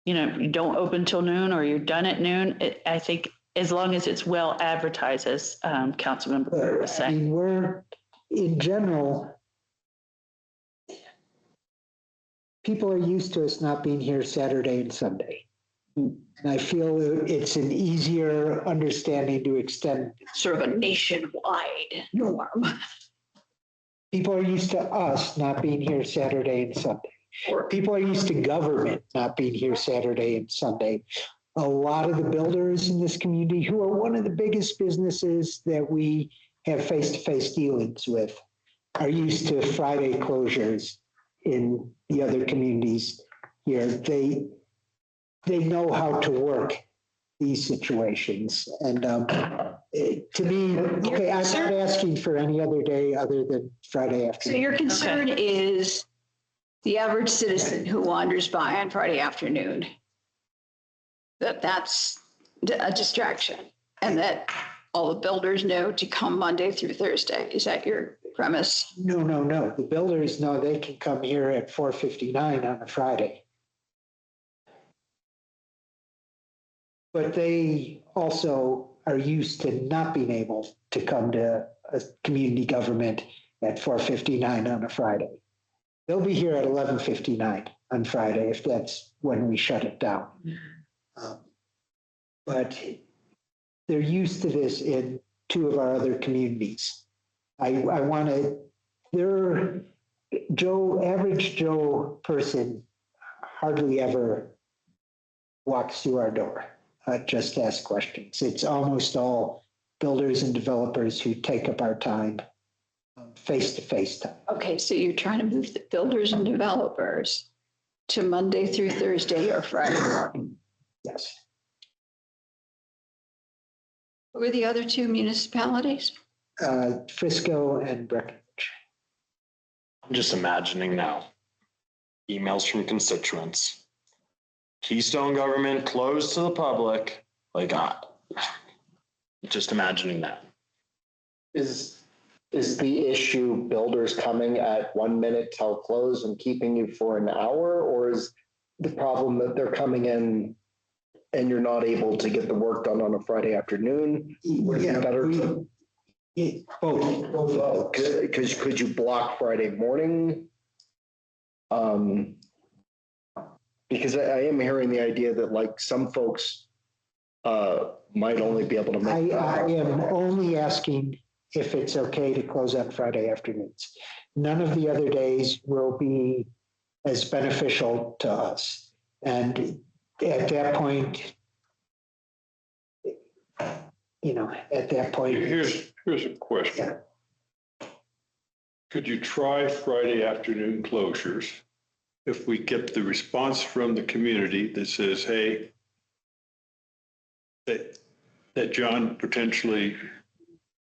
you know, you don't open till noon or you're done at noon, I think as long as it's well advertised, as Councilmember Burr was I saying. mean, we're, in general, people are used to us not being here Saturday and Sunday. And I feel it's an easier understanding to extend. sort of a nationwide norm. People are used to us not being here Saturday and Sunday. People are used to government not being here Saturday and Sunday. A lot of the builders in this community, who are one of the biggest businesses that we have face-to-face dealings with, are used to Friday closures in the other communities here. They know how to work these situations. And to me, okay, I'm not asking for any other day other than Friday afternoon. So your concern is the average citizen who wanders by on Friday afternoon, that's a distraction, and that all the builders know to come Monday through Thursday. Is that your premise? No. The builders know they can come here at 4:59 on a Friday. But they also are used to not being able to come to a community government at 4:59 on a Friday. They'll be here at 11:59 on Friday if that's when we shut it down. But they're used to this in two of our other communities. I want to, their average Joe person hardly ever walks through our door. Just ask questions. It's almost all builders and developers who take up our time, face-to-face time. Okay, so you're trying to move the builders and developers to Monday through Thursday or Friday morning. Yes. What were the other two municipalities? Frisco and Breckenridge. I'm just imagining now, emails from constituents. Keystone government closed to the public, like, just imagining that. Is the issue builders coming at 1 minute till close and keeping you for an hour? Or is the problem that they're coming in and you're not able to get the work done on a Friday afternoon? Would it be better? Both. Because could you block Friday morning? Because I am hearing the idea that like some folks might only be able to make. I am only asking if it's okay to close on Friday afternoons. None of the other days will be as beneficial to us. And at that point, Here's a question. Could you try Friday afternoon closures? If we get the response from the community that says, hey, that John potentially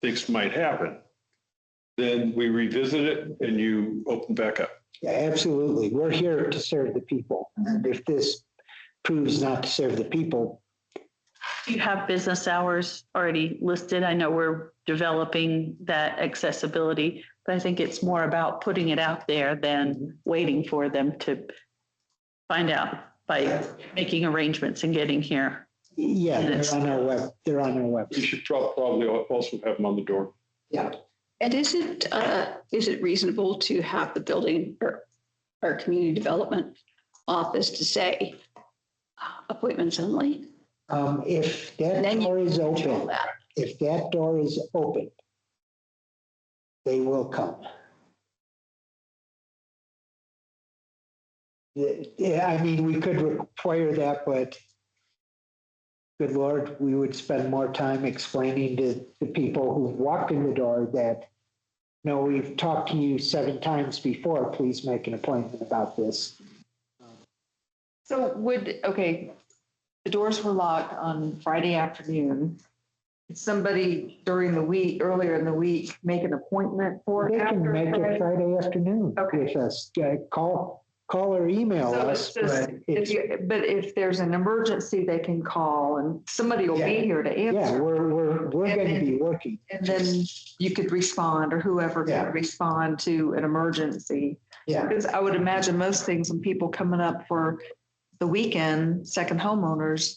thinks might happen, then we revisit it and you open back up. Yeah, absolutely. We're here to serve the people. And if this proves not to serve the people, You have business hours already listed. I know we're developing that accessibility, but I think it's more about putting it out there than waiting for them to find out by making arrangements and getting here. Yeah, Minutes. they're on our You website. should probably also have them on the door. Yeah. And is it reasonable to have the building or community development office to say appointments only? If that And then you door is control open, that. if that door is open, they will come. Yeah, I mean, we could require that, but good Lord, we would spend more time explaining to the people who've walked in the door that, no, we've talked to you 7 times before, please make an appointment about this. So the doors were locked on Friday afternoon. Did somebody during the week, earlier in the week, make an appointment for? They can make it Friday afternoon Okay. with us. Call or email So us. it's just, but if there's an emergency, they can call and somebody will be Yeah. here to Yeah, answer. we're And going to then- be working. And then you could respond, or whoever Yeah. could respond to an emergency. Yeah. Because I would imagine most things when people coming up for the weekend, second homeowners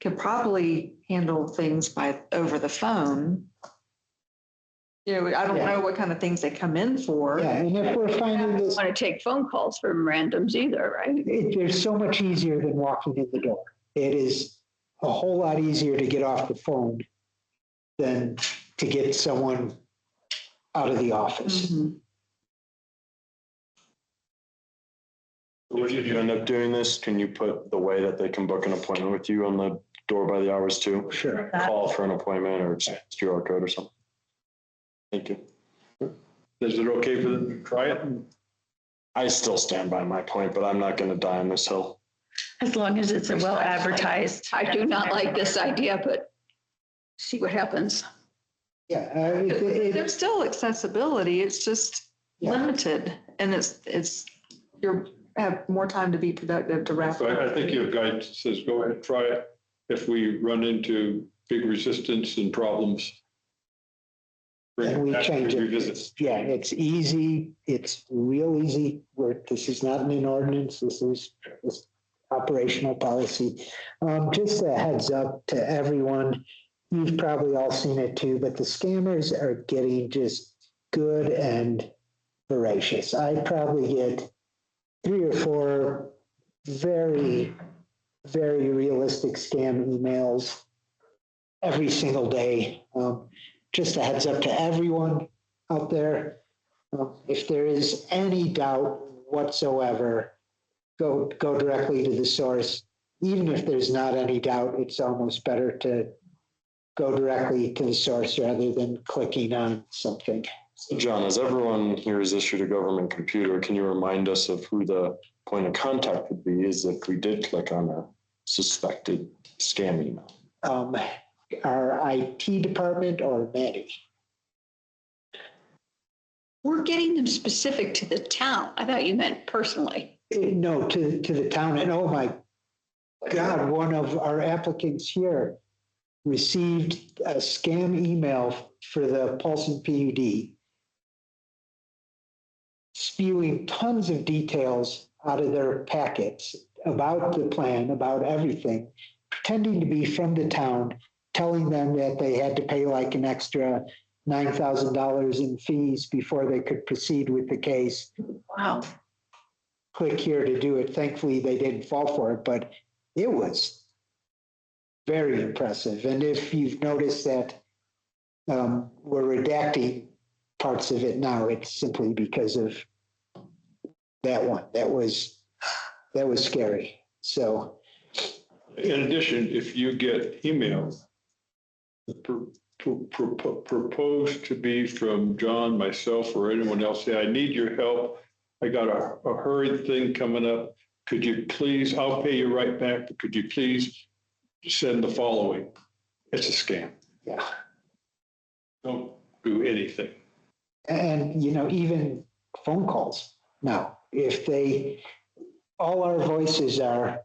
could probably handle things over the phone. You know, I don't Yeah. know what kind of things they come in for. Yeah, and if we're finding this, Want to take phone calls from randoms either, right? they're so much easier than walking in the door. It is a whole lot easier to get off the phone than to get someone out of the office. Mhm. If you do end up doing this, can you put the way that they can book an appointment with you on the door by the hours too? Sure. Call for an appointment or just QR code or something. Thank you. Is it okay for them to try it? I still stand by my point, but I'm not going to die on this hill. As long as it's well advertised. I do not like this idea, but see what happens. Yeah. There's still accessibility. It's just Yeah. limited, and you have more time to be productive to wrap So up. I think your guidance says, go ahead, try it. If we run into big resistance and problems, bring And it we back change and it. revisit. Yeah, it's easy. It's real easy. This is not an ordinance. This is operational policy. Just a heads up to everyone. You've probably all seen it too, but the scammers are getting just good and voracious. I probably get 3 or 4 very, very realistic scam emails every single day. Just a heads up to everyone out there. If there is any doubt whatsoever, go directly to the source. Even if there's not any doubt, it's almost better to go directly to the source rather than clicking on something. So John, as everyone here is issued a government computer, can you remind us of who the point of contact would be is if we did click on a suspected scam email? Our IT department or Maddie? We're getting them specific to the town. I thought you meant personally. No, to the town. And oh my God, one of our applicants here received a scam email for the Paulson PUD, spewing tons of details out of their packets about the plan, about everything, pretending to be from the town, telling them that they had to pay like an extra $9,000 in fees before they could proceed with the case. Wow. Click here to do it. Thankfully, they didn't fall for it, but it was very impressive. And if you've noticed that we're redacting parts of it now, it's simply because of that one. That was scary. So, In addition, if you get emails proposed to be from John, myself, or anyone else, say, I need your help. I got a hurried thing coming up. Could you please, I'll pay you right back, but could you please send the following? It's a scam. yeah. Don't do anything. And, even phone calls now, if all our voices are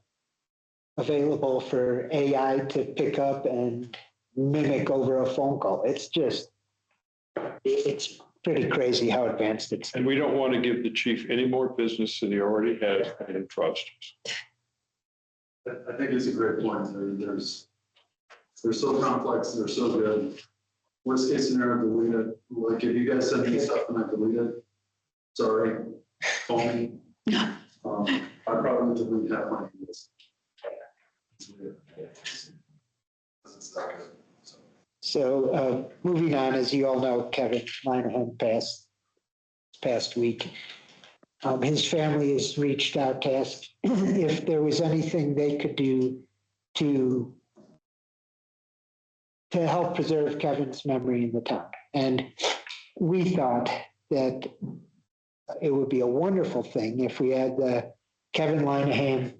available for AI to pick up and mimic over a phone call. It's pretty crazy how advanced it's. And we don't want to give the chief any more business than he already has and trust us. I think it's a great point. They're so complex, they're so good. Worst case scenario, delete it. Like if you guys send me stuff and I delete it, sorry, call me. I probably delete half my emails. So moving on, as you all know, Kevin Linehan passed past week. His family has reached out to ask if there was anything they could do to help preserve Kevin's memory in the town. And we thought that it would be a wonderful thing if we had the Kevin Linehan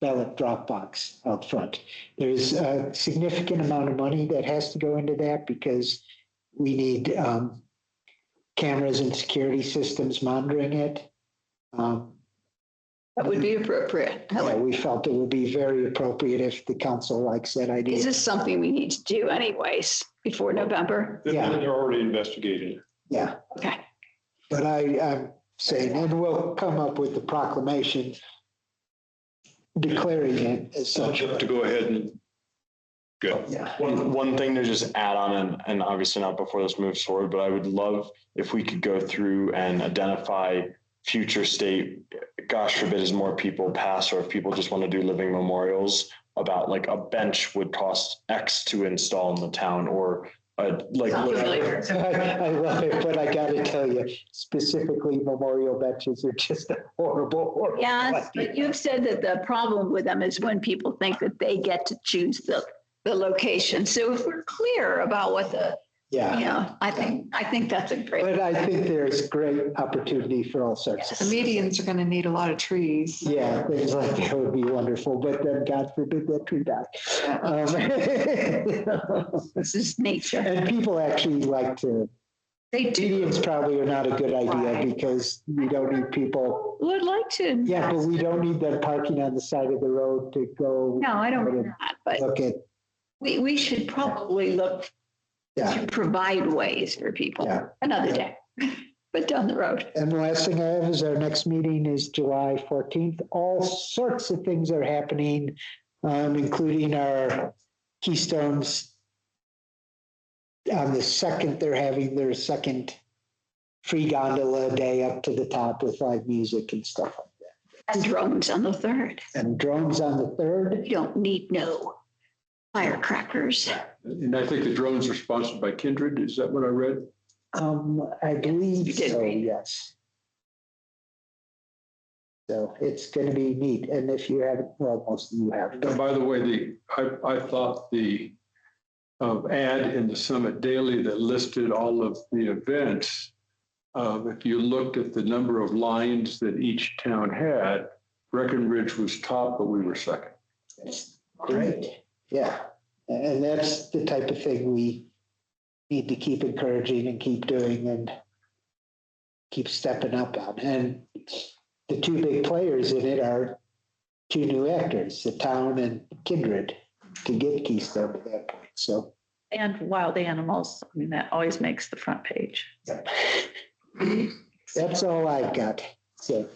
ballot drop box out front. There's a significant amount of money that has to go into that because we need cameras and security systems monitoring it. That would be appropriate. Yeah, we felt it would be very appropriate if the council likes that idea. Is this something we need to do anyways before November? Yeah. They're already investigating it. Yeah. Okay. But I'm saying, and we'll come up with the proclamation declaring it as such. To go ahead and go. Yeah. One thing to just add on, and obviously not before this moves forward, but I would love if we could go through and identify future state, gosh forbid, as more people pass, or if people just want to do living memorials, about like a bench would cost X to install in the town, or like I love it, but I got to tell you, specifically memorial benches are just a horrible. Yes, but you've said that the problem with them is when people think that they get to choose the location. So if we're clear about what I think that's a great. But I think there's great opportunity for all sorts of. The medians are going to need a lot of trees. Yeah, things like that would be wonderful, but then God forbid that tree die. This is nature. And people actually like to. They do. Medians probably are not a good idea because we don't need people. Would like to. Yeah, but we don't need them parking on the side of the road to go. No, I don't know that, but look at. We should probably look to provide ways for people another day, but down the road. And the last thing I have is our next meeting is July 14th. All sorts of things are happening, including our Keystones. On the 2nd, they're having their second free gondola day up to the top with live music and stuff like that. And drones on the 3rd. And drones on the 3rd. You don't need no firecrackers. And I think the drones are sponsored by Kindred. Is that what I read? I believe so, yes. So it's going to be neat. And if you haven't, well, most of you have. And by the way, I thought the ad in the Summit Daily that listed all of the events, if you looked at the number of lines that each town had, Breckenridge was top, but we were second. That's great. Yeah. And that's the type of thing we need to keep encouraging and keep doing and keep stepping up on. And the two big players in it are two new actors, the town and Kindred, to get Keystone to that point. So. And wild animals. I mean, that always makes the front page. That's all I've got. So.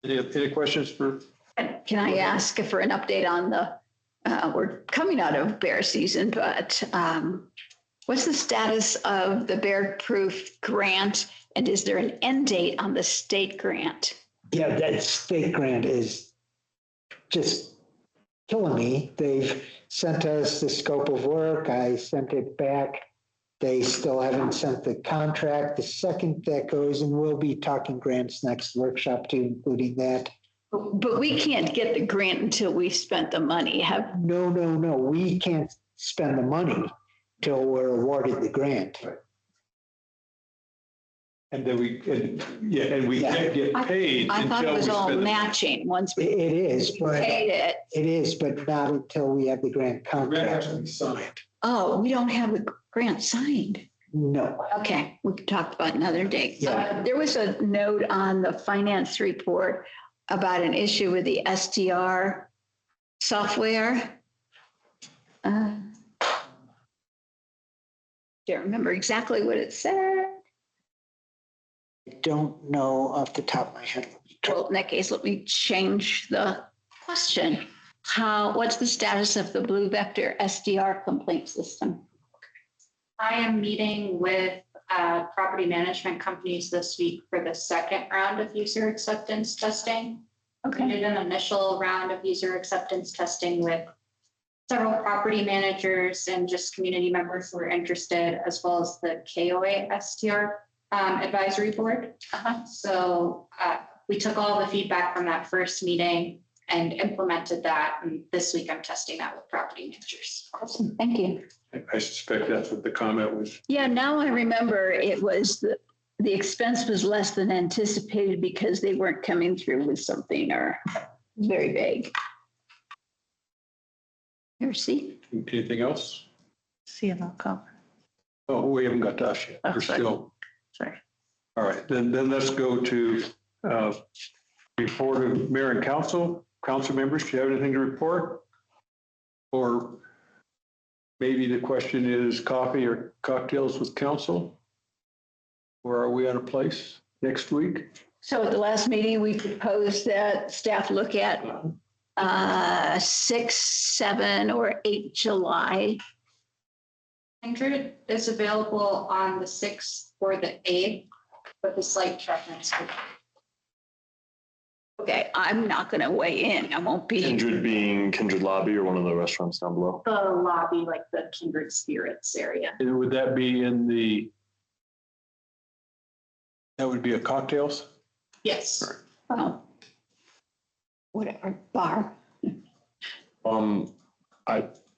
Any questions for? Can I ask for an update on the, we're coming out of bear season, but what's the status of the Bear Proof grant? And is there an end date on the state grant? Yeah, that state grant is just killing me. They've sent us the scope of work. I sent it back. They still haven't sent the contract. The second that goes, and we'll be talking grants next workshop too, including that. But we can't get the grant until we've spent the money. No. We can't spend the money till we're awarded the grant. Right. And then we can't get paid. I thought it was all matching once we it is, but paid it. It is, but not until we have the grant contract. The grant has to be signed. Oh, we don't have the grant signed. No. Okay, we can talk about another day. Yeah. There was a note on the finance report about an issue with the STR software. Don't remember exactly what it said. I don't know off the top of my head. Well, in that case, let me change the question. What's the status of the Blue Vector SDR complaint system? I am meeting with property management companies this week for the second round of user acceptance testing. Okay. We did an initial round of user acceptance testing with several property managers and just community members who were interested, as well as the KOA SDR advisory board. So we took all the feedback from that first meeting and implemented that. And this week I'm testing that with property managers. Awesome, thank you. I suspect that's what the comment was. Yeah, now I remember it was the expense was less than anticipated because they weren't coming through with something or very vague. Merci. Anything else? CML conference. Oh, we haven't got to us yet. Oh, We're sorry. still. Sorry. All right, then let's go to report of mayor and council members. Do you have anything to report? Or maybe the question is coffee or cocktails with council? Where are we on a place next week? So at the last meeting, we proposed that staff look at 6, 7, or 8 July. Kindred is available on the 6th or the 8th, with a slight preference. Okay, I'm not going to weigh in. I won't be. Kindred being Kindred Lobby or one of the restaurants down below. The lobby, like the Kindred Spirits area. And would that be in the, that would be a cocktails? Yes. Oh, whatever, bar.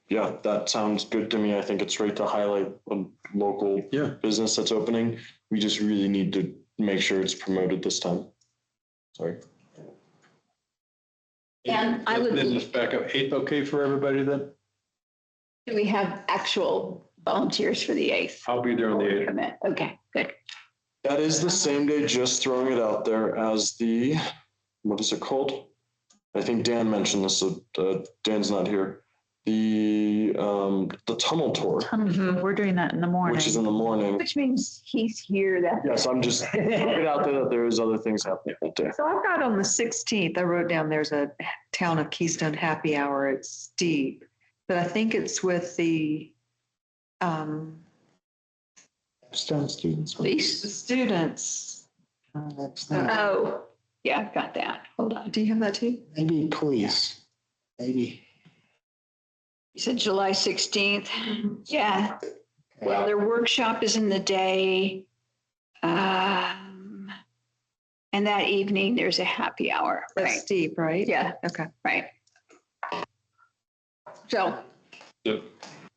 Yeah, that sounds good to me. I think it's right to highlight a local business that's opening. We just really need to make sure it's promoted this time. Sorry. And I would. Then let's back up. 8th, okay for everybody then? Do we have actual volunteers for the 8th? I'll be there on the 8th. Okay, good. That is the same day, just throwing it out there, as the, what is it called? I think Dan mentioned this, so Dan's not here. The tunnel tour. We're doing that in the morning. Which is in the morning. Which means he's here that. Yes, I'm just putting it out there that there is other things happening that day. So I've got on the 16th, I wrote down there's a town of Keystone happy hour. It's steep, but I think it's with the Stone students. Police. the students. That's not, Oh, yeah, I've got that. Hold on. Do you have that too? maybe police, maybe. You said July 16th. Yeah. Well, their workshop is in the day. And that evening, there's a happy hour. That's Right. steep, right? Yeah, Okay. right. So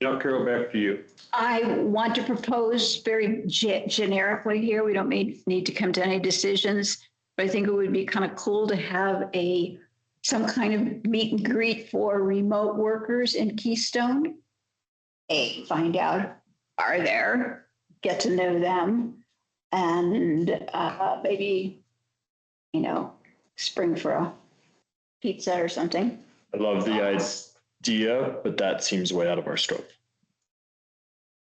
Now, Carol, back to you. I want to propose very generically here. We don't need to come to any decisions, but I think it would be kind of cool to have some kind of meet and greet for remote workers in Keystone. Find out, are there, get to know them, and maybe, spring for a pizza or something. I love the idea, but that seems way out of our scope.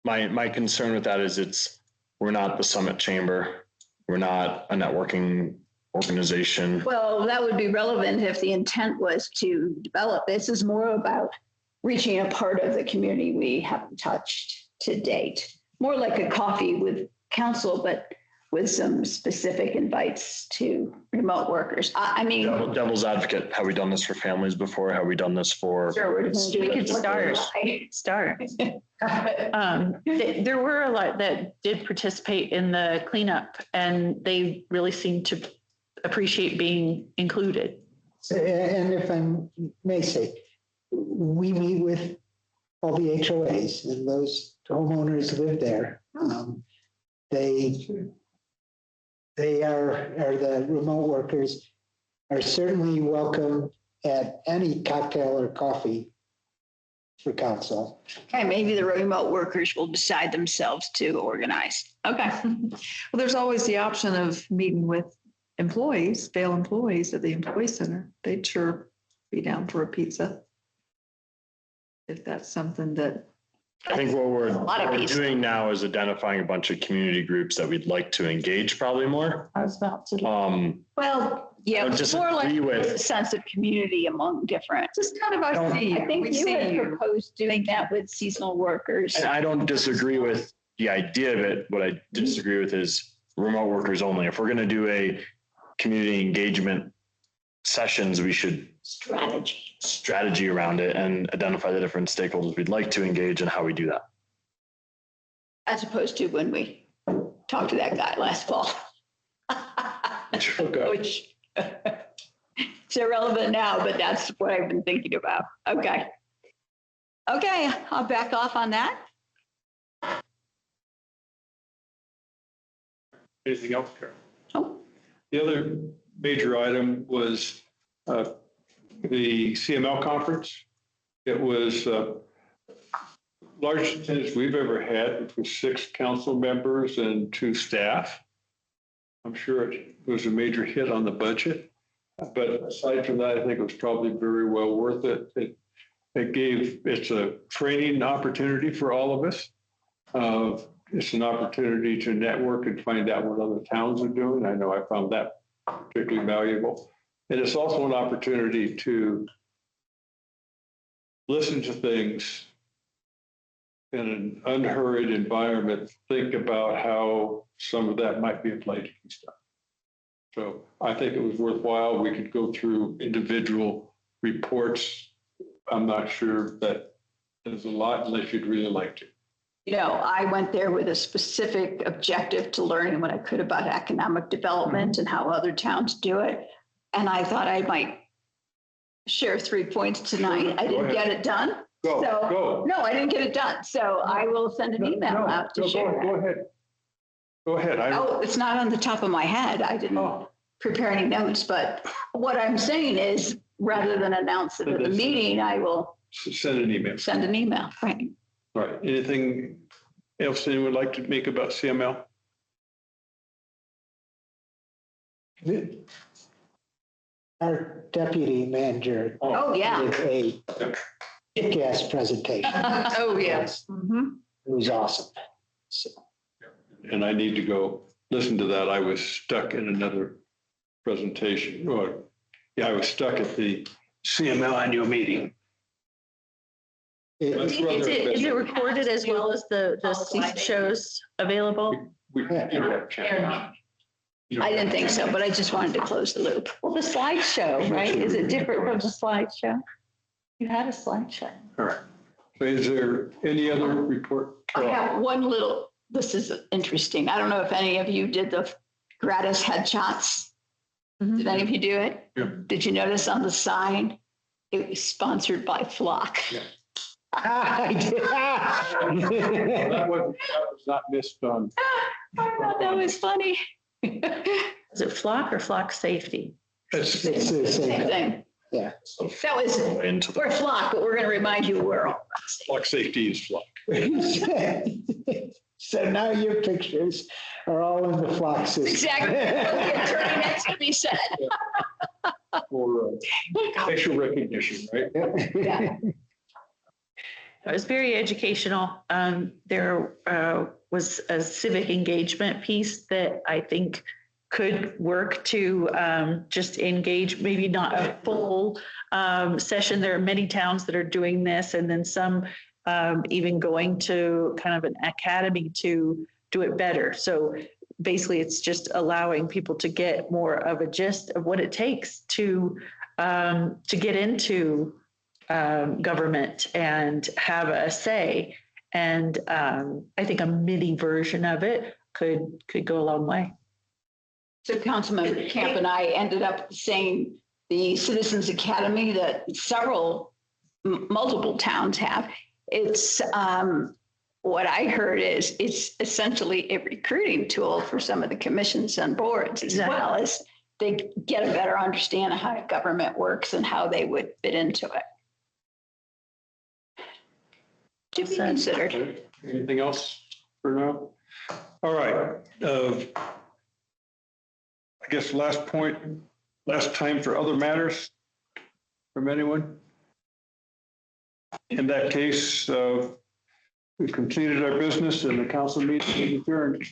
My concern with that is we're not the Summit Chamber. We're not a networking organization. Well, that would be relevant if the intent was to develop. This is more about reaching a part of the community we haven't touched to date. More like a coffee with council, but with some specific invites to remote workers. I mean. Devil's advocate, have we done this for families before? Have we done this for? Sure, we're just We could start. There were a lot that did participate in the cleanup, and they really seemed to appreciate being included. And if I may say, we meet with all the HOAs and those homeowners live there. They are the remote workers are certainly welcome at any cocktail or coffee for council. Okay, maybe the remote workers will decide themselves to organize. Okay. Well, there's always the option of meeting with employees, Vail employees at the employee center. They'd sure be down for a pizza. if that's something that, I think what lot of we're pieces. doing now is identifying a bunch of community groups that we'd like to engage probably more. I was about to. Well, yeah, I don't it's more like disagree with- a sense of community among different. just kind of, I see you. I think We you see had you. proposed doing that with seasonal workers. And I don't disagree with the idea of it. What I disagree with is remote workers only. If we're going to do a community engagement sessions, we should strategy around it and identify the different stakeholders we'd like to engage and how we do that. As opposed to when we talked to that guy last fall. Which it's irrelevant now, but that's what I've been thinking about. Okay. Okay, I'll back off on that. Anything else, Carol? Oh. The other major item was the CML conference. It was largest attendance we've ever had, which was 6 council members and 2 staff. I'm sure it was a major hit on the budget, but aside from that, I think it was probably very well worth it. It's a training opportunity for all of us. It's an opportunity to network and find out what other towns are doing. I know I found that particularly valuable. And it's also an opportunity to listen to things in an unhurried environment, think about how some of that might be applied to Keystone. So I think it was worthwhile. We could go through individual reports. I'm not sure that there's a lot unless you'd really like to. You know, I went there with a specific objective to learning what I could about economic development and how other towns do it. And I thought I might share 3 points tonight. I didn't get it done. Go. No, I didn't get it done. So I will send an email out to share. Go ahead. Go ahead. Oh, it's not on the top of my head. I didn't prepare any notes, but what I'm saying is rather than announce it at the meeting, I will send an email. Send an email, right? All right. Anything else anyone would like to make about CML? Our deputy manager. Oh, yeah. Did a kick-ass presentation. Oh, yes. It was awesome. So. And I need to go listen to that. I was stuck in another presentation. I was stuck at the CML annual meeting. Is it recorded as well as the shows available? I didn't think so, but I just wanted to close the loop. Well, the slideshow, right? Is it different from the slideshow? You had a slideshow. All right. So is there any other report? I have one little, this is interesting. I don't know if any of you did the gratis headshots. Did any of you do it? Yeah. Did you notice on the sign? It was sponsored by Flock. Yeah. I did. That was not missed on. I thought that was funny. Is it Flock or Flock Safety? It's the same thing. Yeah. That was, we're Flock, but we're going to remind you we're all. Flock Safety is Flock. So now your pictures are all in the Flock system. Exactly. The attorney next to me said. For facial recognition, right? Yeah. It was very educational. There was a civic engagement piece that I think could work to just engage, maybe not a full session. There are many towns that are doing this, and then some even going to kind of an academy to do it better. So basically, it's just allowing people to get more of a gist of what it takes to get into government and have a say. And I think a mini version of it could go a long way. So Councilmember Camp and I ended up saying the Citizens Academy that multiple towns have. It's what I heard is it's essentially a recruiting tool for some of the commissions and boards, as well as they get a better understanding of how government works and how they would fit into it. To be considered. Anything else for now? All right. I guess last time for other matters from anyone? In that case, we've completed our business and the council meeting is adjourned.